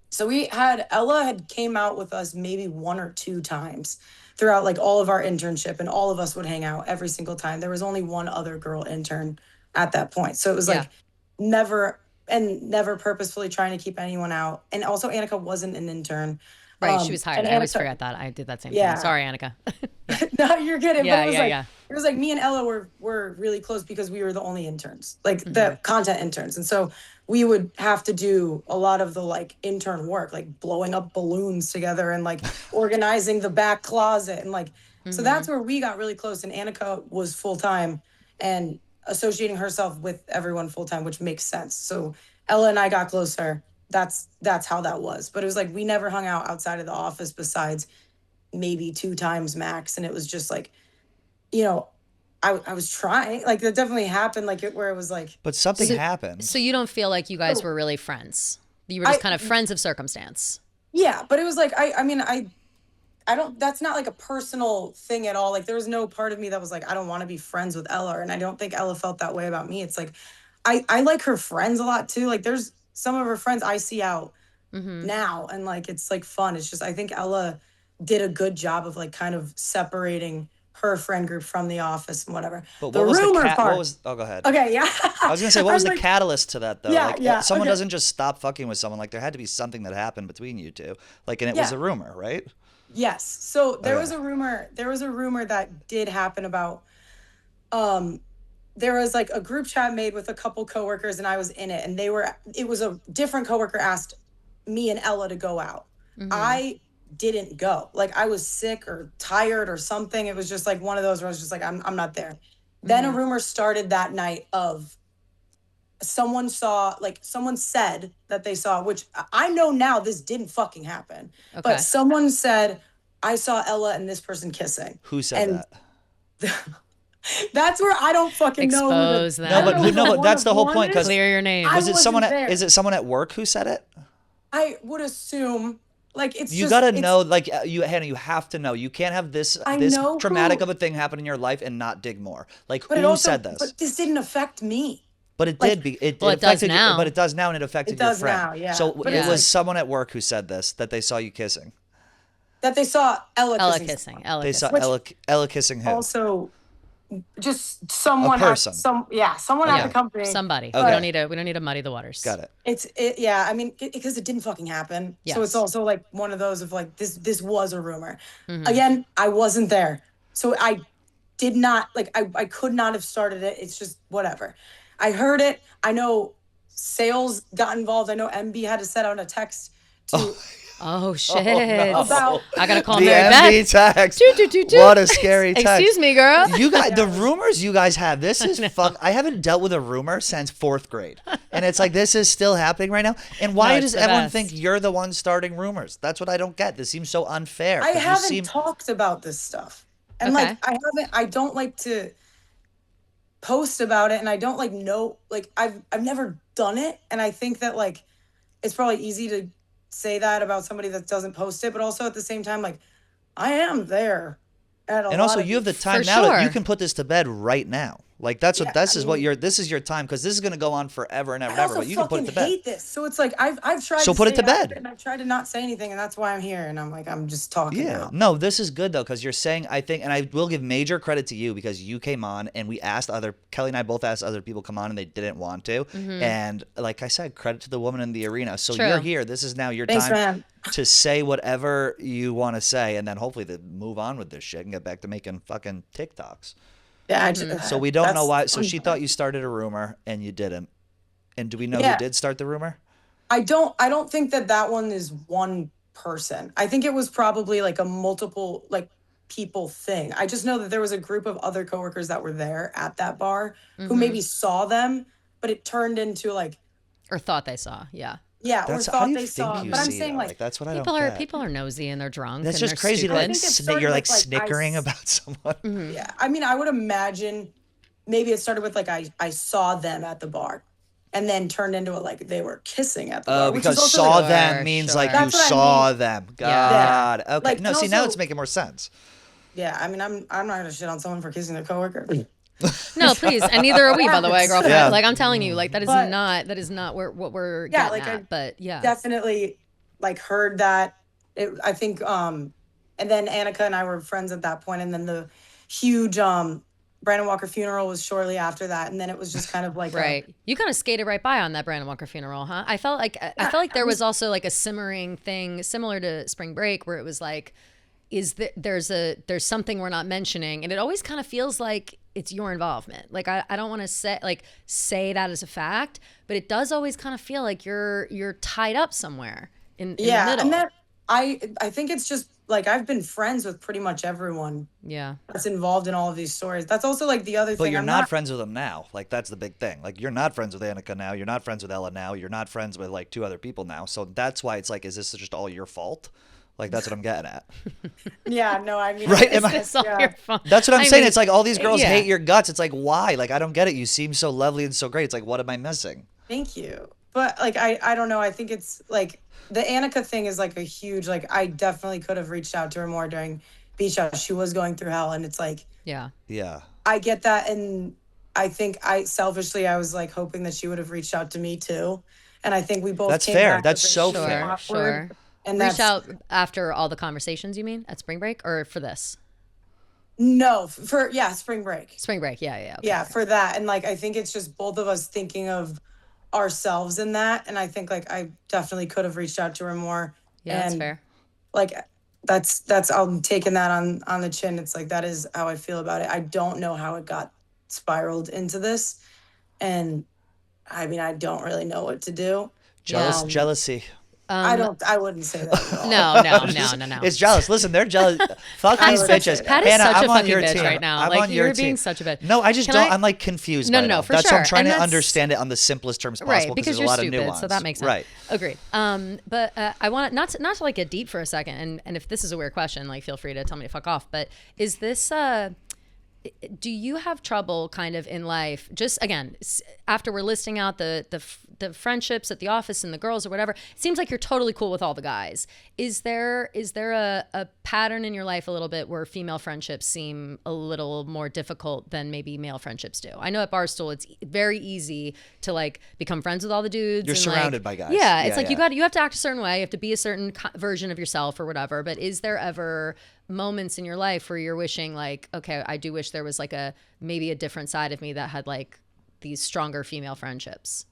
so Ella had came out with us maybe 1 or 2 times throughout like all of our internship, and all of us would hang out every single time. There was only one other girl intern at that point. So it was like never purposefully trying to keep anyone out. And also Annika wasn't an intern. Right, she was hired. I always forget that. I did that same thing. Sorry, Annika. No, you're kidding. It was like me and Ella were really close because we were the only interns, like the content interns. And so we would have to do a lot of the like intern work, like blowing up balloons together and like organizing the back closet. And like, so that's where we got really close. And Annika was full-time and associating herself with everyone full-time, which makes sense. So Ella and I got closer. That's how that was. But it was like we never hung out outside of the office besides maybe 2 times max. And it was just like, I was trying. Like, that definitely happened, like where it was like. But something happened. So you don't feel like you guys were really friends? You were just kind of friends of circumstance? Yeah, but it was like, I don't, that's not like a personal thing at all. Like, there was no part of me that was like, I don't want to be friends with Ella. And I don't think Ella felt that way about me. It's like, I like her friends a lot too. Like, there's some of her friends I see out now, and like, it's like fun. It's just, I think Ella did a good job of like kind of separating her friend group from the office and whatever. But what was the part? Oh, go ahead. Okay, yeah. I was gonna say, what was the catalyst to that though? Yeah, someone doesn't just stop fucking with someone. Like, there had to be something that happened between you two. Like, and it was a rumor, right? Yes. So there was a rumor that did happen about, there was like a group chat made with a couple coworkers, and I was in it, and it was a different coworker asked me and Ella to go out. I didn't go. Like, I was sick or tired or something. It was just like one of those where I was just like, I'm not there. Then a rumor started that night of someone said that they saw, which I know now this didn't fucking happen. Okay. But someone said, I saw Ella and this person kissing. Who said that? That's where I don't fucking know. Expose them. But that's the whole point. Clear your name. Is it someone at work who said it? I would assume. Like, you gotta know, like, Hannah, you have to know. You can't have this traumatic of a thing happen in your life and not dig more. Like, who said this? But this didn't affect me. But it did. It does now. But it does now, and it affected your friend. Now, yeah. So it was someone at work who said this, that they saw you kissing. That they saw Ella kissing. They saw Ella kissing who? Also, just someone. A person. Someone at the company. Somebody. Okay. We don't need to muddy the waters. Got it. I mean, because it didn't fucking happen. Yes. So it's also like one of those of like, this was a rumor. Again, I wasn't there. So I did not, like, I could not have started it. It's just whatever. I heard it. I know sales got involved. I know MB had to send out a text to. Oh shit! About I gotta call the Mary MB text. What a scary text. Excuse me, girl. You guys, the rumors you guys have. This is fuck. I haven't dealt with a rumor since 4th grade, and it's like, this is still happening right now. And why does everyone think you're the one starting rumors? That's what I don't get. This seems so unfair. I haven't talked about this stuff, and like I don't like to post about it, and I don't like know, like I've never done it, and I think that like it's probably easy to say that about somebody that doesn't post it, but also at the same time, like, I am there at a and also you have the time now that you can put this to bed right now. Like this is your time, because this is going to go on forever and ever and ever. But you can put it to bed. I hate this. So it's like I've tried. So to put it to stay out of bed. and I've tried to not say anything, and that's why I'm here. And I'm just talking. Yeah. now. No, this is good though, because you're saying, I think, and I will give major credit to you, because you came on and Kelly and I both asked other people come on and they didn't want to. Mm-hmm. And like I said, credit to the woman in the arena. So True. you're here. This is now your Thanks, time man. to say whatever you want to say, and then hopefully to move on with this shit and get back to making fucking TikToks. Yeah. So we don't know why. So she thought you started a rumor and you didn't. And do we know who did start the rumor? I don't think that one is one person. I think it was probably like a multiple like people thing. I just know that there was a group of other coworkers that were there at that bar who maybe saw them, but it turned into like, or thought they saw. Yeah. Yeah, That's or how thought do you they think saw. you But I'm see, saying though? like that's what I don't get. People are nosy and they're drunk. That's and just crazy. Stupid. You're like with, like, snickering about someone. Yeah, I mean, I would imagine maybe it started with like I saw them at the bar, and then turned into like they were kissing at the bar. Which Because is also saw like, them means like you That's what I saw mean. them. Yeah. God. Okay. Like, No, and see, now also- it's making more sense. Yeah, I mean, I'm not gonna shit on someone for kissing their coworker. No, please, and neither are we, by the way, girlfriend. Yeah. Like I'm telling you, like that is But- not what we're Yeah, getting like, at. I But yeah, Definitely like heard that. I think and then Annika and I were friends at that point, and then the huge Brandon Walker funeral was shortly after that, and then it was just kind of like right. You kind of skated right by on that Brandon Walker funeral, huh? I felt like there was also like a simmering thing similar to Spring Break, where it was like, there's something we're not mentioning, and it always kind of feels like it's your involvement. Like I don't want to say that as a fact, but it does always kind of feel like you're tied up somewhere in the middle. And that I think it's just like I've been friends with pretty much everyone that's involved in all of these stories. That's also like the other thing. But you're not friends with them now. Like that's the big thing. Like you're not friends with Annika now. You're not friends with Ella now. You're not friends with like two other people now. So that's why it's like, is this just all your fault? Like that's what I'm getting at. Yeah, no, I mean, Right? It's all your fault. That's what I'm saying. mean, it's like all these girls yeah. hate your guts. It's like, why? Like I don't get it. You seem so lovely and so great. It's like, what am I missing? Thank you. But like I don't know. I think it's like the Annika thing is like a huge like I definitely could have reached out to her more during Beach House. She was going through hell, and it's like Yeah. I get that, and I think I was like hoping that she would have reached out to me too, and I think we both. That's came fair. back That's with it so super fair. awkward, Sure. And Reach that's out after all the conversations, you mean, at Spring Break or for this? no for Spring Break. Spring Break, yeah. Okay, Yeah, okay. for that, and like I think it's just both of us thinking of ourselves in that, and I think like I definitely could have reached out to her more. Yeah, that's and, fair. Like that's I'm taking that on the chin. It's like that is how I feel about it. I don't know how it got spiraled into this, and I mean I don't really know what to do. Jealousy. I wouldn't say that at all. No. It's jealous. Listen, they're jealous. Fuck these bitches. Pat is Hannah, such I'm a on fucking your bitch team. right now. I'm Like on your you're being team. such a bitch. No, I just Can don't. I- I'm like confused. No, by it no, all. for That's why I'm sure. trying And to that's- understand it on the simplest terms possible. Right, because there's you're a lot stupid, of nuance. so that makes sense. Right. Agreed. But I want not to like get deep for a second, and if this is a weird question, like feel free to tell me to fuck off. But is this do you have trouble kind of in life, just again after we're listing out the friendships at the office and the girls or whatever, it seems like you're totally cool with all the guys. Is there a pattern in your life a little bit where female friendships seem a little more difficult than maybe male friendships do? I know at Barstool it's very easy to like become friends with all the dudes. You're and, surrounded like, by guys. Yeah, it's Yeah, like you have to act a certain way, you have to be a certain version of yourself or whatever. But is there ever moments in your life where you're wishing like, okay, I do wish there was like maybe a different side of me that had like these stronger female friendships?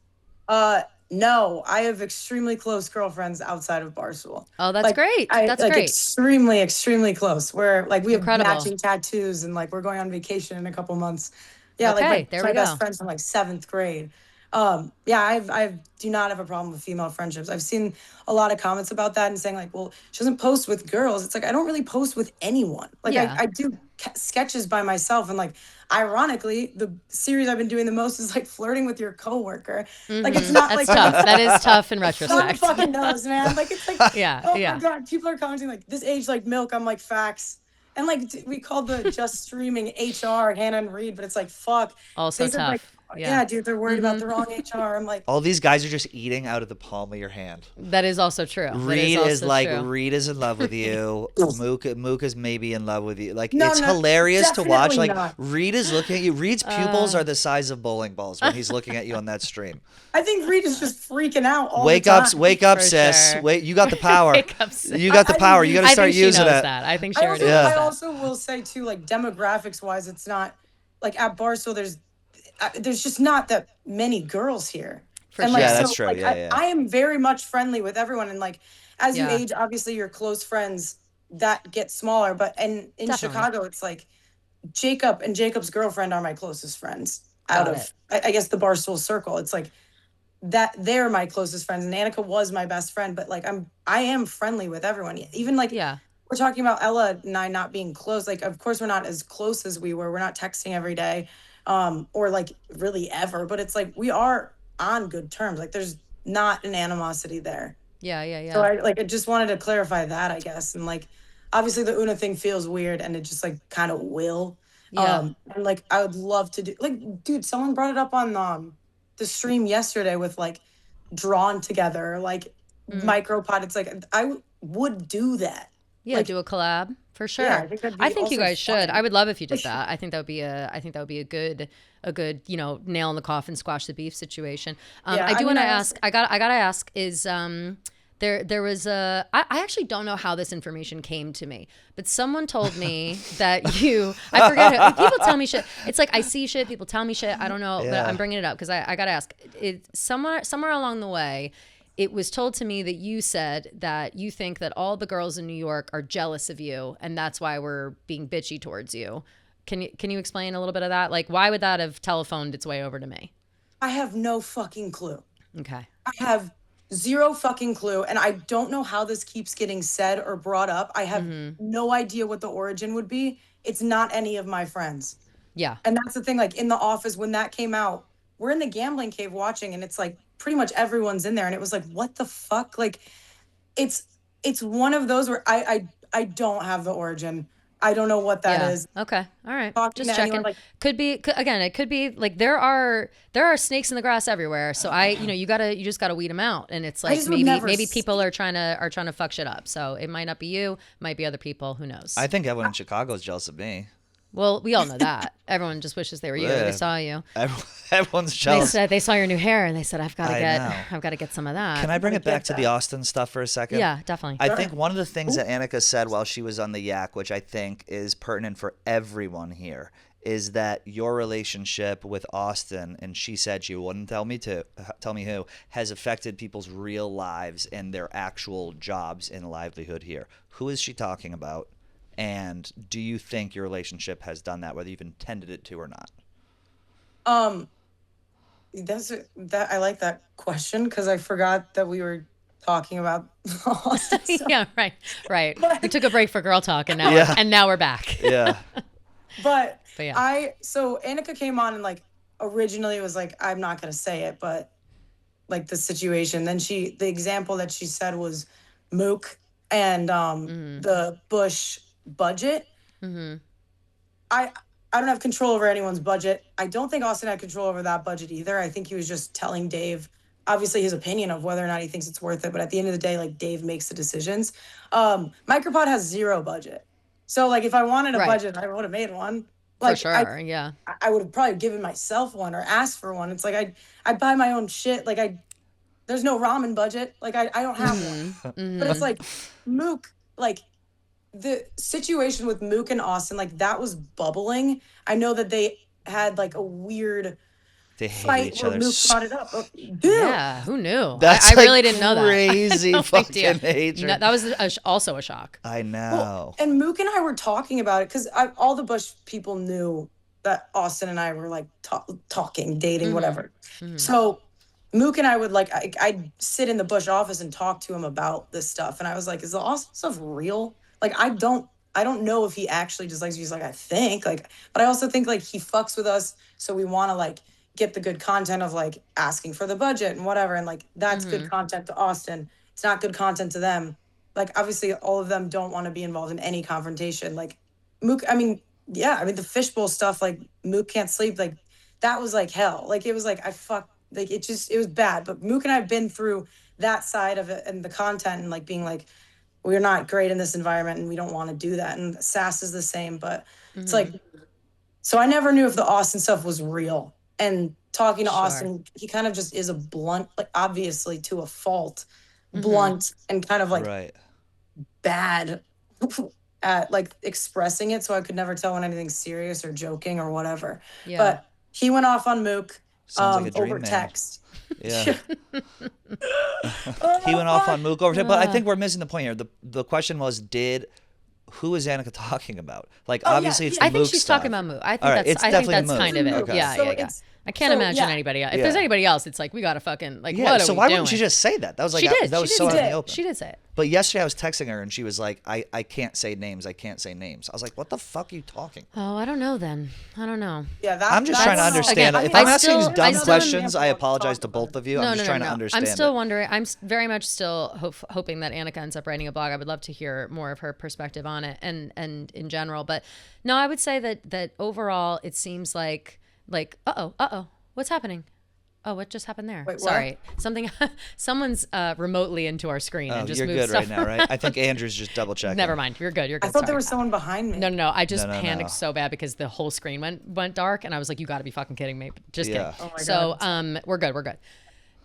No, I have extremely close girlfriends outside of Barstool. Oh, that's great. That's like great. Extremely, extremely close. Where like we Incredible. have matching tattoos, and like we're going on vacation in a couple months. Yeah, Okay, like there my we best go. friends from like 7th grade. Yeah, I do not have a problem with female friendships. I've seen a lot of comments about that and saying like, well, she doesn't post with girls. It's like I don't really post with anyone. Like Yeah. I do sketches by myself, and like ironically, the series I've been doing the most is like flirting with your coworker. Like it's not That's like tough. That is tough in God retrospect. fucking knows, man. Like it's like Yeah, oh yeah. my god, people are commenting like this age like milk. I'm like facts. And like we called the just streaming HR Hannah and Reed, but it's like fuck. Also They said, tough. like, Yeah, dude, they're worried about the wrong HR. I'm like, all these guys are just eating out of the palm of your hand. That is also true. Reed is in love with you. Mook is maybe in love with you. Like, No, it's no, hilarious to watch. definitely Like, not. Reed is looking at you. Reed's pupils are the size of bowling balls when he's looking at you on that stream. I think Reed is just freaking out all Wake the time. wake up, For sis. sure. Wait, you got the power. Wake up, sis. You got the power. You got to I start think she using knows it. that. I think she I already also, knows I that. also will say too, like demographics wise, it's not like at Barstool. There's just not that many girls here. For sure. Like, Yeah, so, that's true. like, Yeah. I am very much friendly with everyone, and like as you Yeah. age, obviously your close friends that get smaller. But in Definitely. Chicago, it's like Jacob and Jacob's girlfriend are my closest friends Got out of I guess the Barstool circle. It's like that they're my closest friends, and Annika was my best friend. But like I am friendly with everyone, even like Yeah. we're talking about Ella and I not being close. Like, of course, we're not as close as we were. We're not texting every day, or like really ever. But it's like we are on good terms. Like, there's not an animosity there. Yeah. So I just wanted to clarify that, I guess. And like, obviously, the Una thing feels weird, and it just like kind of will. Yeah. And like, I would love to do like, dude. Someone brought it up on the stream yesterday with like drawn together, like micropod. It's like I would do that. Yeah, Like, do a collab for sure. yeah, I think that'd be I think you also guys should. fun. I would love if you did that. I think that would be a good nail in the coffin, squash the beef situation. Yeah, I do I want to mean, I ask. I gotta ask. Is there was a I actually don't know how this information came to me, but someone told me that I forget who, people tell me shit. It's like I see shit, people tell me shit. I don't know, but Yeah. I'm bringing it up because I gotta ask. Somewhere along the way, it was told to me that you said that you think that all the girls in New York are jealous of you, and that's why we're being bitchy towards you. Can you explain a little bit of that? Like, why would that have telephoned its way over to me? I have no fucking clue. Okay. I have zero fucking clue, and I don't know how this keeps getting said or brought up. I have no idea what the origin would be. It's not any of my friends. Yeah. And that's the thing, like in the office when that came out, we're in the gambling cave watching, and it's like pretty much everyone's in there, and it was like, what the fuck? Like it's one of those where I don't have the origin. I don't know what that is. Okay. All right. Talking Just to anyone, checking. like- Again, it could be like there are snakes in the grass everywhere. So you just gotta weed them out. And it's like just would never maybe people are trying to fuck shit up. So it might not be you, might be other people. Who knows? I think everyone in Chicago is jealous of me. Well, we all know that. Everyone just wishes they were you. Yeah. They saw you. Everyone's They jealous. said they saw your new hair and they said, I've got know. to get some of that. Can I bring it get back to the that. Austin stuff for a second? Yeah, definitely. I think one of the things that Annika said while she was on the Yak, which I think is pertinent for everyone here, is that your relationship with Austin, and she said she wouldn't tell me who, has affected people's real lives and their actual jobs and livelihood here. Who is she talking about? And do you think your relationship has done that, whether you've intended it to or not? That I like that question because I forgot that we were talking about Austin stuff. Yeah, right. We took a break for girl talk and now we're back. Yeah. But yeah. So Annika came on and like originally it was like, I'm not gonna say it, but like the situation. Then the example that she said was Mook and the Bush budget. I don't have control over anyone's budget. I don't think Austin had control over that budget either. I think he was just telling Dave, obviously, his opinion of whether or not he thinks it's worth it. But at the end of the day, like Dave makes the decisions. Micropod has zero budget. So like if I wanted a budget, I would have made one. Like, for sure, yeah. I would have probably given myself one or asked for one. It's like I'd buy my own shit. Like there's no ramen budget. Like I don't have one. But it's like Mook, like the situation with Mook and Austin, like that was bubbling. I know that they had like a weird They hate fight each where other. Mook brought it up. Dude. Yeah, who knew? That's I really didn't know that. Crazy No big deal. fucking hatred. No, that was also a shock. I know. Well, and Mook and I were talking about it because all the Bush people knew that Austin and I were like talking, dating, whatever. So Mook and I would like, I'd sit in the Bush office and talk to him about this stuff. And I was like, is the Austin stuff real? Like, I don't know if he actually dislikes you. He's like, I think, like, but I also think like he fucks with us. So we want to like get the good content of like asking for the budget and whatever. And like, that's good content to Austin. It's not good content to them. Like, obviously all of them don't want to be involved in any confrontation. Like Mook, the fishbowl stuff, like Mook can't sleep. Like that was like hell. Like, it was like, like, it was bad. But Mook and I have been through that side of it and the content and like being like, we're not great in this environment and we don't want to do that. And Sass is the same, but it's like, so I never knew if the Austin stuff was real. And talking to Austin, he kind of just is a blunt, like obviously to a fault, blunt and kind of like bad at like expressing it. So I could never tell when anything's serious or joking or whatever. Yeah. But he went off on Mook over text. Yeah. He went off on Mook over text. But I think we're missing the point here. The question was, who is Annika talking about? Like, obviously, it's the Mook I think she's stuff. talking about Mook. I think that's kind of it. Okay. Yeah. I can't imagine anybody else. If there's anybody else, it's like, we got to fucking, like, what are we doing? So why wouldn't she just say that? That was like, that was so out in the open. She did say it. But yesterday I was texting her and she was like, I can't say names. I can't say names. I was like, what the fuck are you talking? Oh, I don't know then. I don't know. Yeah, I'm just trying to understand. If I'm asking these dumb questions, I apologize to both of you. I'm just trying to understand. I'm still wondering. I'm very much still hoping that Annika ends up writing a blog. I would love to hear more of her perspective on it and in general. But no, I would say that overall it seems like what's happening? Oh, what just happened there? Wait, sorry. Someone's remotely into our screen and just moved you're good stuff right now, right? I think Andrew's just double checking. Never mind. You're good. I thought there was someone behind me. No. I just panicked so bad because the whole screen went dark and I was like, you got to be fucking kidding me. Just kidding. Oh my God. We're good.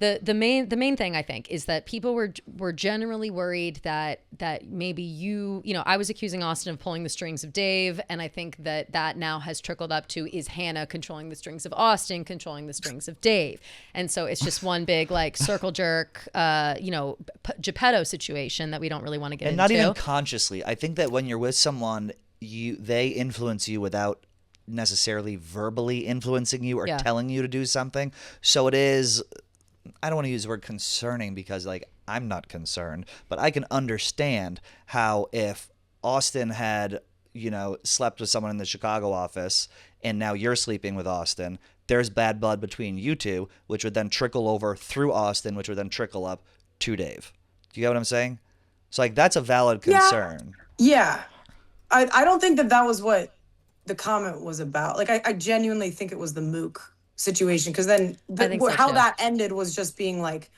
The main thing I think is that people were generally worried that maybe I was accusing Austin of pulling the strings of Dave, and I think that now has trickled up to, is Hannah controlling the strings of Austin, controlling the strings of Dave, and so it's just one big like circle jerk, Geppetto situation that we don't really want to get into. And not even consciously. I think that when you're with someone, they influence you without necessarily verbally influencing you or telling you to do something. So it is. I don't want to use the word concerning because, like, I'm not concerned, but I can understand how if Austin had, slept with someone in the Chicago office and now you're sleeping with Austin, there's bad blood between you two, which would then trickle over through Austin, which would then trickle up to Dave. Do you get what I'm saying? So, like, that's a valid concern. Yeah. I don't think that was what the comment was about. Like, I genuinely think it was the Mook situation, because then how that ended was just being like,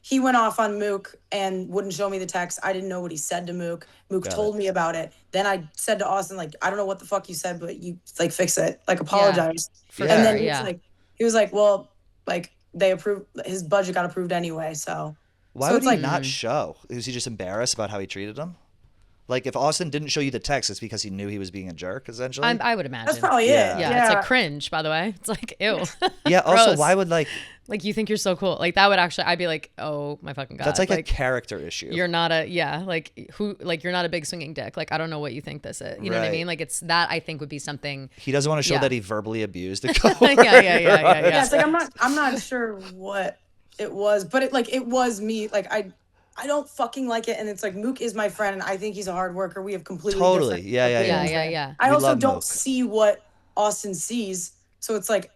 he went off on Mook and wouldn't show me the text. I didn't know what he said to Mook. Mook told me about it. Then I said to Austin, like, I don't know what the fuck you said, but you like fix it, like apologize. And then he was like, well, like they approved, his budget got approved anyway. So why would he not show? Was he just embarrassed about how he treated him? Like, if Austin didn't show you the text, it's because he knew he was being a jerk, essentially? I would imagine. That's probably it. Yeah, it's like cringe, by the way. It's like, ew. Yeah, also, why would, like... Like, you think you're so cool. Like, that would actually... I'd be like, oh, my fucking God. That's like a character issue. You're not a... Yeah, you're not a big swinging dick. Like, I don't know what you think this is. You know what I mean? Like, it's that, I think, would be something... He doesn't want to show that he verbally abused a coworker. Yeah. Yeah, it's like, I'm not sure what it was, but it was me. Like, I don't fucking like it, and it's like, Mook is my friend, and I think he's a hard worker. We have completely different yeah. I also don't see what Austin sees, so it's like,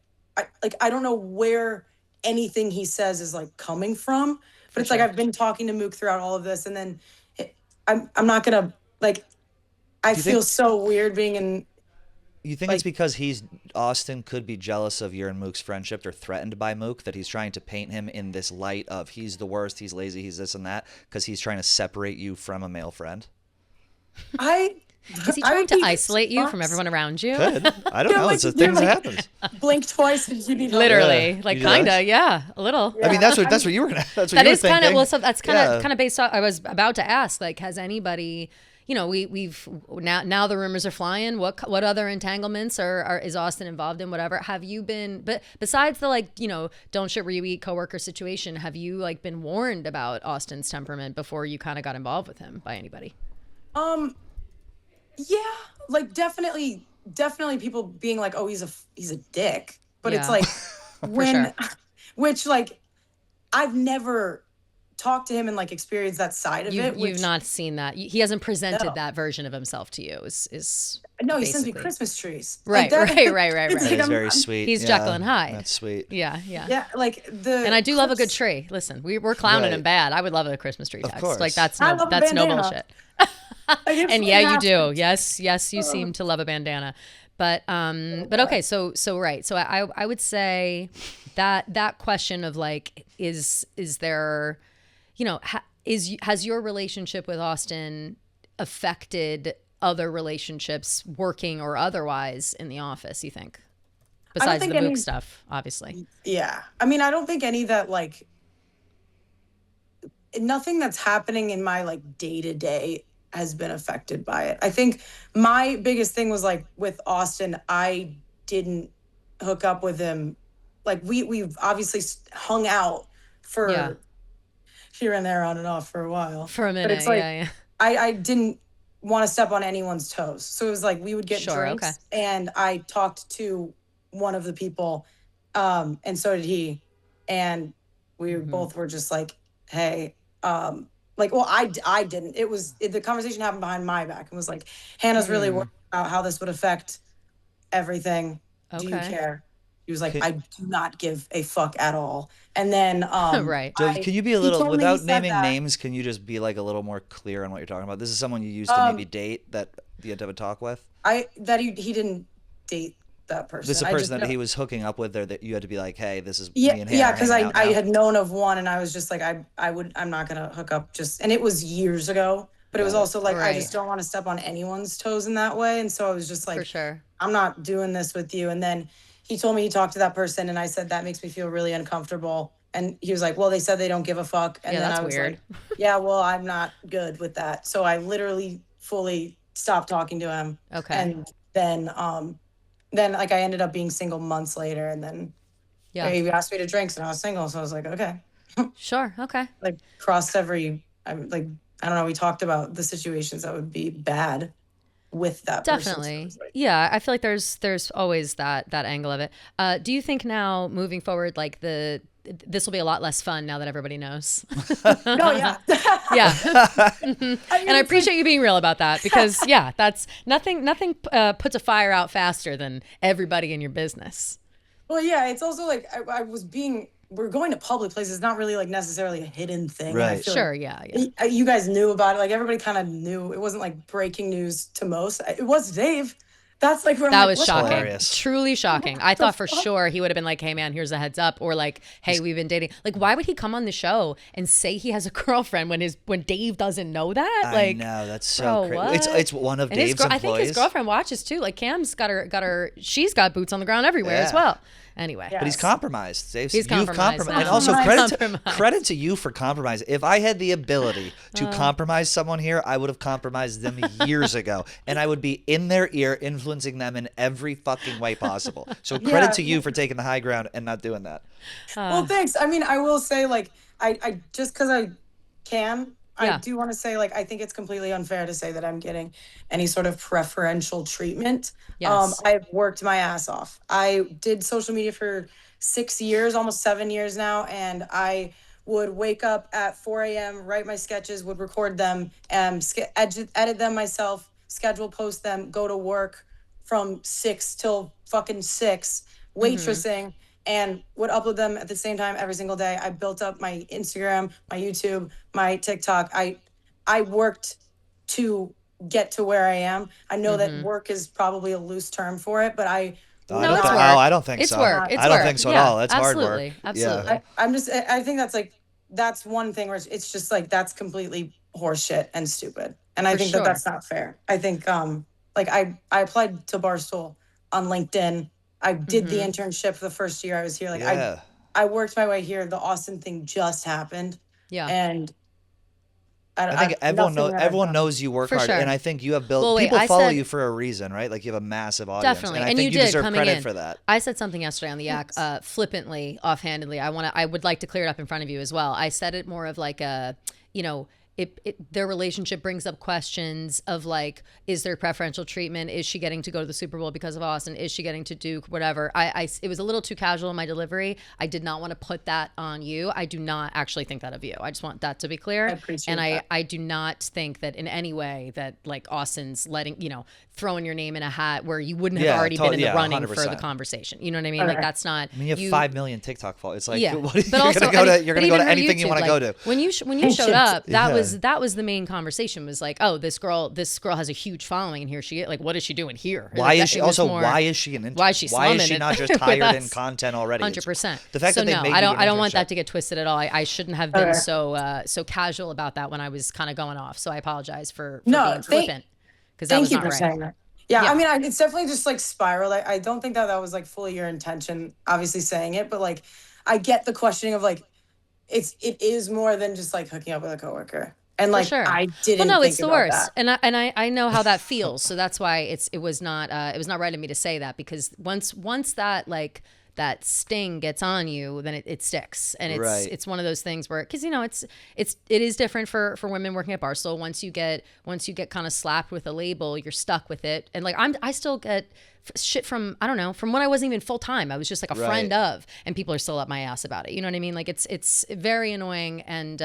I don't know where anything he says is like coming from, but it's like I've been talking to Mook throughout all of this, and then I'm not gonna like. I feel so weird being in. You think it's because Austin could be jealous of your and Mook's friendship or threatened by Mook, that he's trying to paint him in this light of he's the worst, he's lazy, he's this and that, because he's trying to separate you from a male friend? Is he trying to isolate you from everyone around you? Could. I don't know. It's a thing that happens. Blink twice and you need literally, like kinda, a little. Yeah. I mean, that's what you were gonna. That's what that you is were thinking. That's kind of based on. I was about to ask, like, has anybody? We've now the rumors are flying. What other entanglements is Austin involved in? Whatever. Have you been? But besides the don't shit where you eat coworker situation, have you been warned about Austin's temperament before you kind of got involved with him by anybody? Yeah, like definitely people being like, oh, he's a dick, but it's like which like I've never talked to him and experienced that side of it. You've not seen that. He hasn't presented that version of himself to you. Is no, he sends me Christmas trees. Right. That is very sweet. He's Jekyll and Hyde. That's sweet. Yeah. Yeah, and I do love a good tree. Listen, we're clowning him bad. I would love a Christmas tree text. Like that's no bullshit. And yeah, you do. Yes, you seem to love a bandana. But okay, so right. So I would say that question of like, is there, has your relationship with Austin affected other relationships, working or otherwise, in the office, you think? Besides the book stuff, obviously. Yeah. I mean, I don't think any that like, nothing that's happening in my like day to day has been affected by it. I think my biggest thing was like with Austin, I didn't hook up with him. Like we've obviously hung out for here and there on and off for a while. For a minute, but it's like, I didn't want to step on anyone's toes. So it was like we would get drinks and I talked to one of the people and so did he. And we both were just like, hey, like, well, I didn't. The conversation happened behind my back and was like, Hannah's really worried about how this would affect everything. Okay. Do you care? He was like, I do not give a fuck at all. And then, right. Can you be a little, without naming names, can you just be like a little more clear on what you're talking about? This is someone you used to maybe date that you had to have a talk with? He didn't date that person. This is a person that he was hooking up with, or that you had to be like, hey, this is me and Hannah. Yeah, because I had known of one and I was just like, I'm not going to hook up and it was years ago, but it was also like, I just don't want to step on anyone's toes in that way. And so I was just like, for sure, I'm not doing this with you. And then he told me he talked to that person and I said, that makes me feel really uncomfortable. And he was like, well, they said they don't give a fuck. And then I was weird. Like, yeah, well, I'm not good with that. So I literally fully stopped talking to him. Okay. And then like I ended up being single months later, and then he asked me to drinks and I was single. So I was like, okay. Sure. Okay. Like crossed I don't know. We talked about the situations that would be bad with that definitely person. Yeah, I feel like there's always that angle of it. Do you think now moving forward, like this will be a lot less fun now that everybody knows? No, yeah. Yeah. And I appreciate you being real about that, because that's nothing puts a fire out faster than everybody in your business. Well, yeah, it's also like we're going to public places, not really like necessarily a hidden thing. Right. Sure. Like, you guys knew about it. Like everybody kind of knew. It wasn't like breaking news to most. It was Dave. That's like where that was shocking. Hilarious. Truly shocking. I thought for sure he would have been like, hey man, here's a heads up, or like, hey, we've been dating. Like, why would he come on the show and say he has a girlfriend when Dave doesn't know that? Like, I know, that's so crazy. It's one of Dave's employees. I think his girlfriend watches too. Like Cam's got her. She's got boots on the ground everywhere as well. Anyway, but he's compromised. He's compromised. And also credit to you for compromise. If I had the ability to compromise someone here, I would have compromised them years ago, and I would be in their ear, influencing them in every fucking way possible. So credit to you for taking the high ground and not doing that. Well, thanks. I mean, I will say, like, I just because I can. I do want to say, like, I think it's completely unfair to say that I'm getting any sort of preferential treatment. Yes. I've worked my ass off. I did social media for 6 years, almost 7 years now, and I would wake up at 4 a.m., write my sketches, would record them, edit them myself, schedule, post them, go to work from 6 till fucking 6, waitressing. And would upload them at the same time every single day. I built up my Instagram, my YouTube, my TikTok. I worked to get to where I am. I know that work is probably a loose term for it, but I don't think it's so. Work. It's I don't work. think so at all. That's absolutely. hard work. Absolutely. Yeah. I think that's one thing where it's just like, that's completely horseshit and stupid. And I think that's not fair. I think like I applied to Barstool on LinkedIn. I did the internship the first year I was here. Like I worked my way here. The Austin thing just happened. Yeah. And I think everyone knows you work hard, and I think you have built. People follow you for a reason, right? Like you have a massive audience, definitely, and I think you deserve credit for that. I said something yesterday on the yak, flippantly, offhandedly. I would like to clear it up in front of you as well. I said it more of like a, their relationship brings up questions of like, is there preferential treatment? Is she getting to go to the Super Bowl because of Austin? Is she getting to Duke? Whatever. It was a little too casual in my delivery. I did not want to put that on you. I do not actually think that of you. I just want that to be clear. I appreciate that. I do not think that in any way that like Austin's throwing your name in a hat where you wouldn't have already been in the running 100%. For the conversation. You know what I mean? Okay. Like that's not. I mean, you have 5 million TikTok followers. It's like, yeah. You're gonna go to anything you want to go to. When you showed up, that was the main conversation, was like, oh, this girl has a huge following, and here she is. Like, what is she doing here? Why is she an intern? Why is she not just hired in content already? 100%. The fact that they made I don't want that to get twisted at all. I shouldn't have been so casual about that when I was kind of going off. So I apologize for being flippant, because that was not right. Saying that. Yeah, I mean, it's definitely just like spiraled. I don't think that was like fully your intention, obviously saying it, but like I get the questioning of like it is more than just like hooking up with a coworker. And like I didn't. Well, no, it's the worst, and I know how that feels. So that's why it was not right of me to say that, because once that like that sting gets on you, then it sticks, and it's one of those things where, because it is different for women working at Barstool. Once you get kind of slapped with a label, you're stuck with it, and like I still get shit from, I don't know, from when I wasn't even full time. I was just like a friend of, and people are still up my ass about it. You know what I mean? Like it's very annoying and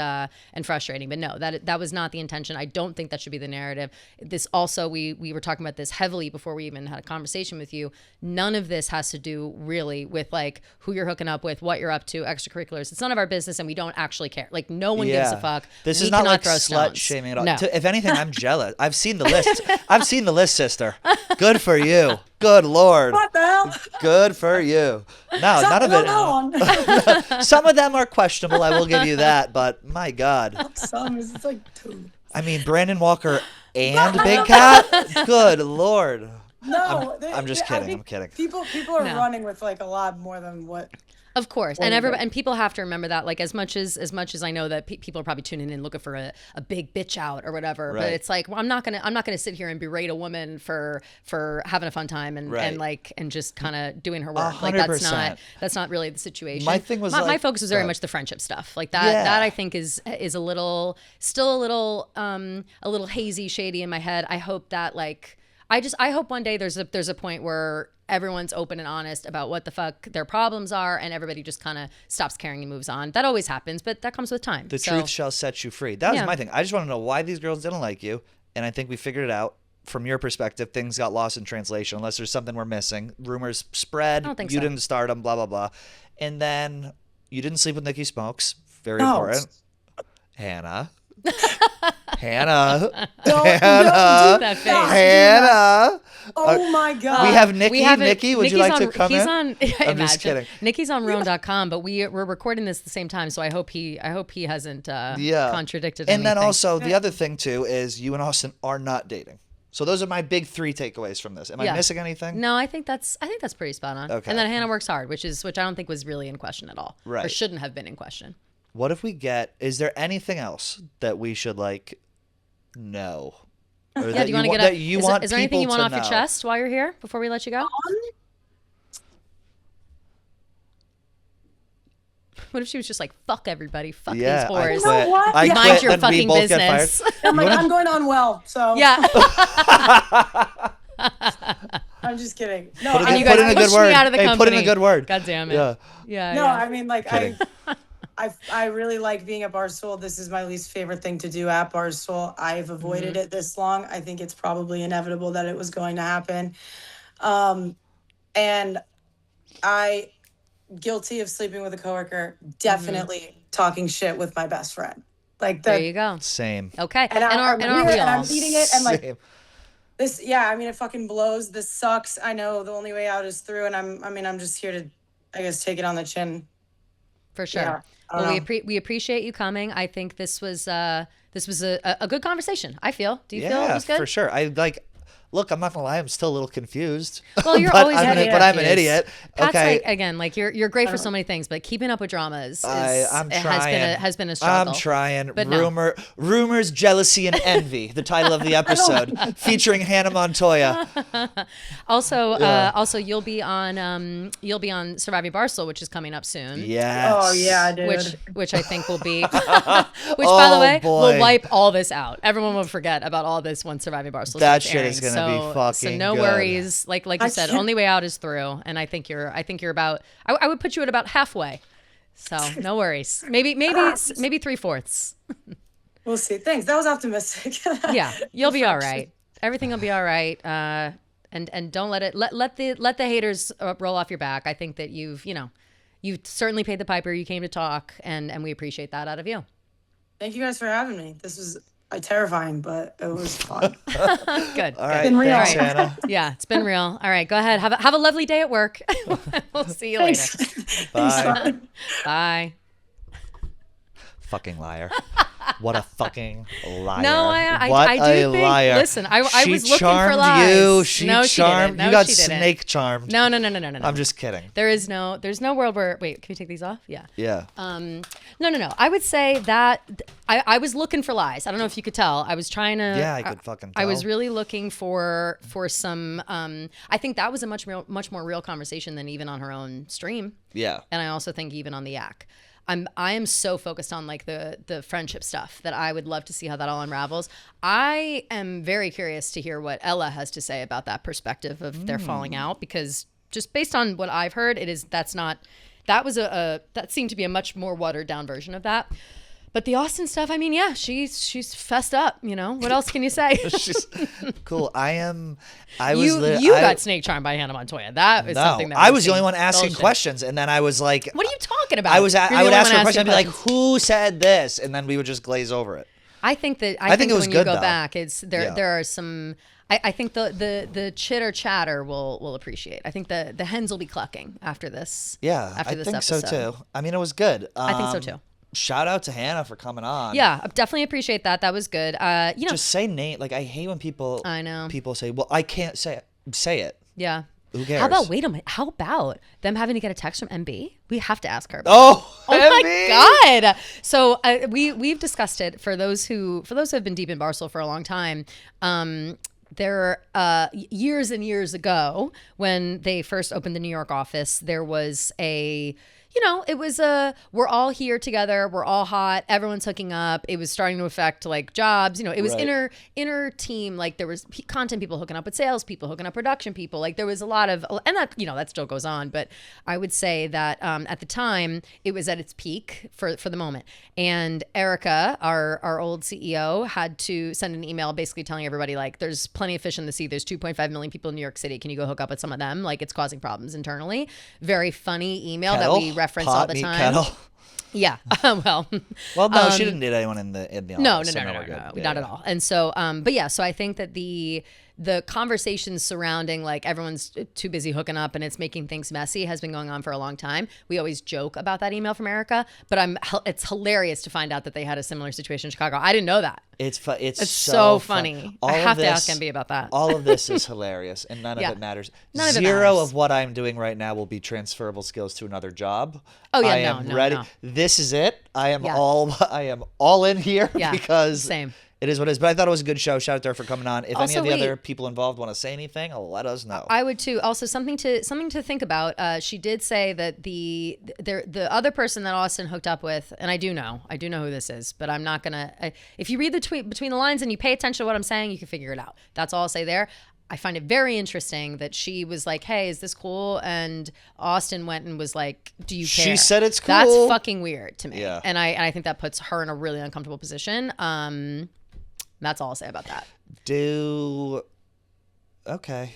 frustrating. But no, that was not the intention. I don't think that should be the narrative. This also, we were talking about this heavily before we even had a conversation with you. None of this has to do really with like who you're hooking up with, what you're up to, extracurriculars. It's none of our business, and we don't actually care. Like no one gives a fuck. This is not like slut shaming at all. No. If anything, I'm jealous. I've seen the list. I've seen the list, sister. Good for you. Good Lord. What the hell? Good for you. No, none of it. Some of them are questionable, I will give you that, but my God. Some is, it's like 2. I mean, Brandon Walker and Big Cat? Good Lord. No. I'm just kidding. I'm kidding. People are running with like a lot more than what. Of course, and people have to remember that. Like as much as I know that people are probably tuning in looking for a big bitch out or whatever, but it's like, well, I'm not gonna sit here and berate a woman for having a fun time and just kind of doing her work. 100%. Like that's not really the situation. My thing was my focus was very much the friendship stuff. Like that that I think is a little hazy, shady in my head. I hope that like I hope one day there's a point where everyone's open and honest about what the fuck their problems are, and everybody just kind of stops caring and moves on. That always happens, but that comes with time. The truth shall set you free. That was my thing. I just want to know why these girls didn't like you, and I think we figured it out. From your perspective, things got lost in translation, unless there's something we're missing. Rumors spread. I don't think you so. didn't start them, blah, blah, blah. And then you didn't sleep with Nikki Smokes. Very important. Hannah. Hannah. Don't do that face. Hannah. Oh my God. We have Nikki. Nikki, would you like to come in? I'm just kidding. Nikki's on Roan.com, but we're recording this at the same time, so I hope he hasn't contradicted anything. And then also the other thing too is you and Austin are not dating. So those are my big 3 takeaways from this. Am I missing anything? No, I think that's pretty spot on. Okay. And then Hannah works hard, which I don't think was really in question at all. Right. Or shouldn't have been in question. What if is there anything else that we should like know? Or do you want to get is there anything you want off your chest while you're here before we let you go? What if she was just like, fuck everybody, fuck these whores. You know what? Mind your fucking business. I'm like, I'm going on well, so. Yeah. I'm just kidding. No, put in a good word. Me out of the company. Put in a good word. God damn it. Yeah. No, I mean, like, I really like being at Barstool. This is my least favorite thing to do at Barstool. I've avoided it this long. I think it's probably inevitable that it was going to happen. And I, guilty of sleeping with a coworker, definitely talking shit with my best friend. Like there you go. Same. Okay. And I'm eating it and like Same. this. Yeah, I mean, it fucking blows. This sucks. I know the only way out is through, and I'm just here to, I guess, take it on the chin. For sure. Yeah, well, we appreciate you coming. I think this was a good conversation. I feel. Do you feel it was good? For sure. Look, I'm not gonna lie, I'm still a little confused. Well, you're always but I'm an idiot. Pat's okay. like, again, like you're great for so many things, but keeping up with drama has been a struggle. I'm trying. But Rumors, jealousy, and envy. The title of the episode, featuring Hannah Montoya. Also, you'll be on Surviving Barstool, which is coming up soon. Yes. Oh yeah, dude. Which I think will be, by the way, will wipe all this out. Everyone will forget about all this once Surviving Barstool. That shit is gonna be fucking so no good. worries. Like you said, only way out is through, and I think you're about. I would put you at about halfway. So no worries. Maybe 3/4. We'll see. Thanks. That was optimistic. Yeah, you'll be all right. Everything will be all right. And don't let the haters roll off your back. I think that you've certainly paid the piper. You came to talk, and we appreciate that out of you. Thank you guys for having me. This was terrifying, but it was fun. Good. All right, been real. thanks, Hannah. Yeah, it's been real. All right, go ahead. Have a lovely day at work. We'll see you later. Bye. Bye. Fucking liar. What a fucking liar. No, I do think. Liar. Listen, I was looking for charmed lies. you. She no, charmed. she didn't. No, you got she didn't. snake charmed. No. I'm just kidding. There's no world where. Wait, can we take these off? Yeah. Yeah. No. I would say that I was looking for lies. I don't know if you could tell. I was trying to. Yeah, I could fucking tell. I was really looking for some. I think that was a much more real conversation than even on her own stream. Yeah. And I also think even on the Yak. I am so focused on like the friendship stuff that I would love to see how that all unravels. I am very curious to hear what Ella has to say about that perspective of their falling out, because just based on what I've heard, that seemed to be a much more watered down version of that. But the Austin stuff, I mean, yeah, she's fessed up, you know. What else can you say? She's cool. You got snake charmed by Hannah Montoya. That was something that I was the only one asking questions, and then I was like, "What are you talking about?" I would ask her a question and be like, "Who said this?" And then we would just glaze over it. I think it was when you go back, it's there are some. I think the chitter chatter will appreciate. I think the hens will be clucking after this. Yeah, after this think episode. so too. I mean, it was good. I think so too. Shout out to Hannah for coming on. Yeah, definitely appreciate that. That was good. Just say name. Like, I hate when people. I know. People say, "Well, I can't say it." Say it. Yeah. Who cares? Wait a minute. How about them having to get a text from MB? We have to ask her. Oh MB? My God. So we've discussed it for those who have been deep in Barstool for a long time. There years and years ago, when they first opened the New York office, there was it was we're all here together, we're all hot, everyone's hooking up. It was starting to affect like jobs. It was inner team. Like there was content people hooking up with sales people, hooking up production people. Like there was a lot of, and that that still goes on. But I would say that at the time it was at its peak for the moment. And Erica, our old CEO, had to send an email basically telling everybody like, there's plenty of fish in the sea. There's 2.5 million people in New York City. Can you go hook up with some of them? Like it's causing problems internally. Very funny email that we reference all the time. Kettle. Yeah. Well, no, she didn't need anyone in the office. No, not at all. And so, but yeah, so I think that the conversations surrounding like everyone's too busy hooking up and it's making things messy has been going on for a long time. We always joke about that email from Erica, but it's hilarious to find out that they had a similar situation in Chicago. I didn't know that. It's so funny. I have to ask MB about that. All of this is hilarious, and none of it matters. Zero of what I'm doing right now will be transferable skills to another job. Oh yeah, I am ready. No. This is it. I am all in here because same. It is what it is. But I thought it was a good show. Shout out to her for coming on. If also, any of the other people involved want to say anything, let us know. I would too. Also, something to think about. She did say that the other person that Austin hooked up with, and I do know who this is, but I'm not gonna. If you read the tweet between the lines and you pay attention to what I'm saying, you can figure it out. That's all I'll say there. I find it very interesting that she was like, "Hey, is this cool?" And Austin went and was like, "Do you care?" She said it's cool. That's fucking weird to me. Yeah. And I think that puts her in a really uncomfortable position. That's all I'll say about that. Okay.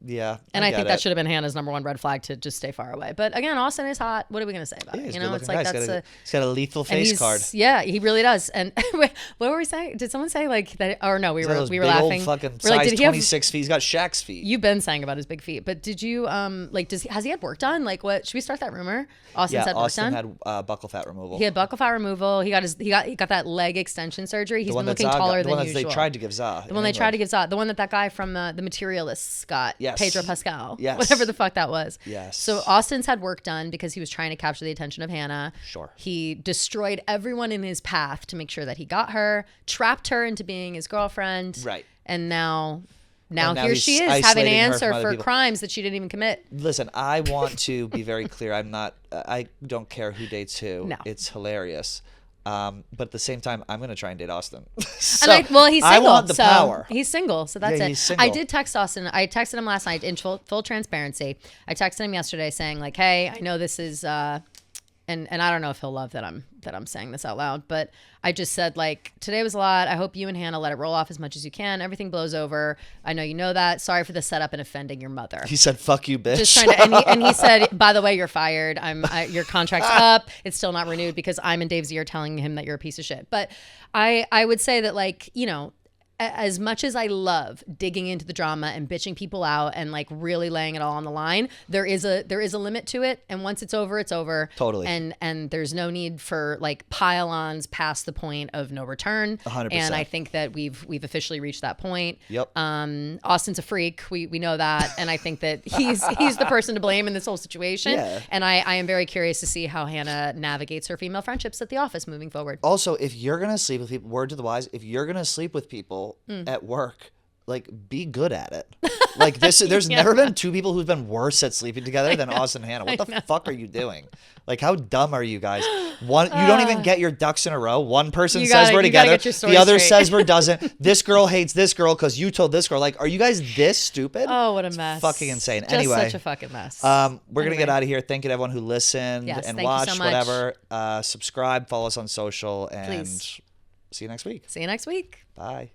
Yeah. And I think that should have been Hannah's number one red flag, to just stay far away. But again, Austin is hot. What are we going to say about it? He's it's like he's got a lethal face card. Yeah, he really does. And what were we saying? Did someone say like that? Or no, we were laughing. Old fucking we're like, size 26 feet. He's got Shaq's feet. You've been saying about his big feet, but did you has he had work done? Like what? Should we start that rumor? Austin had work done. Had buckle fat removal. He had buckle fat removal. He got that leg extension surgery. He's been looking taller than usual. The one they tried to give Za. The one they tried to give Za. The one that guy from the Materialists got. Yes. Pedro Pascal. Yes. Whatever the fuck that was. Yes. So Austin's had work done because he was trying to capture the attention of Hannah. Sure. He destroyed everyone in his path to make sure that he got her, trapped her into being his girlfriend. Right. And now here she is having to answer for crimes that she didn't even commit. Listen, I want to be very clear. I don't care who dates who. No. It's hilarious. But at the same time, I'm going to try and date Austin. He's single. I want the power. He's single, so that's it. He's single. I did text Austin. I texted him last night in full transparency. I texted him yesterday saying like, hey, I know this is and I don't know if he'll love that I'm saying this out loud, but I just said, like, today was a lot. I hope you and Hannah let it roll off as much as you can. Everything blows over. I know you know that. Sorry for the setup and offending your mother. He said, "Fuck you, bitch." Just trying to, and he said, by the way, you're fired. Your contract's up. It's still not renewed because I'm in Dave's ear telling him that you're a piece of shit. But I would say that, like, you know, as much as I love digging into the drama and bitching people out and like really laying it all on the line, there is a limit to it. And once it's over, it's over. Totally. And there's no need for like pile-ons past the point of no return. 100%. And I think that we've officially reached that point. Yep. Austin's a freak. We know that. And I think that he's the person to blame in this whole situation. Yeah. And I am very curious to see how Hannah navigates her female friendships at the office moving forward. Also, if you're going to sleep with people, word to the wise, if you're going to sleep with people at work, like, be good at it. Like, there's never been two people who've been worse at sleeping together than Austin and Hannah. What the fuck are you doing? Like, how dumb are you guys? You don't even get your ducks in a row. One person says we're together, the other says we're doesn't. This girl hates this girl because you told this girl. Like, are you guys this stupid? Oh, what a mess! Fucking insane. Just anyway, such a fucking mess. We're gonna get out of here. Thank you to everyone who listened and watched. So much. Whatever. Subscribe, follow us on social, and Please. see you next week. See you next week. Bye.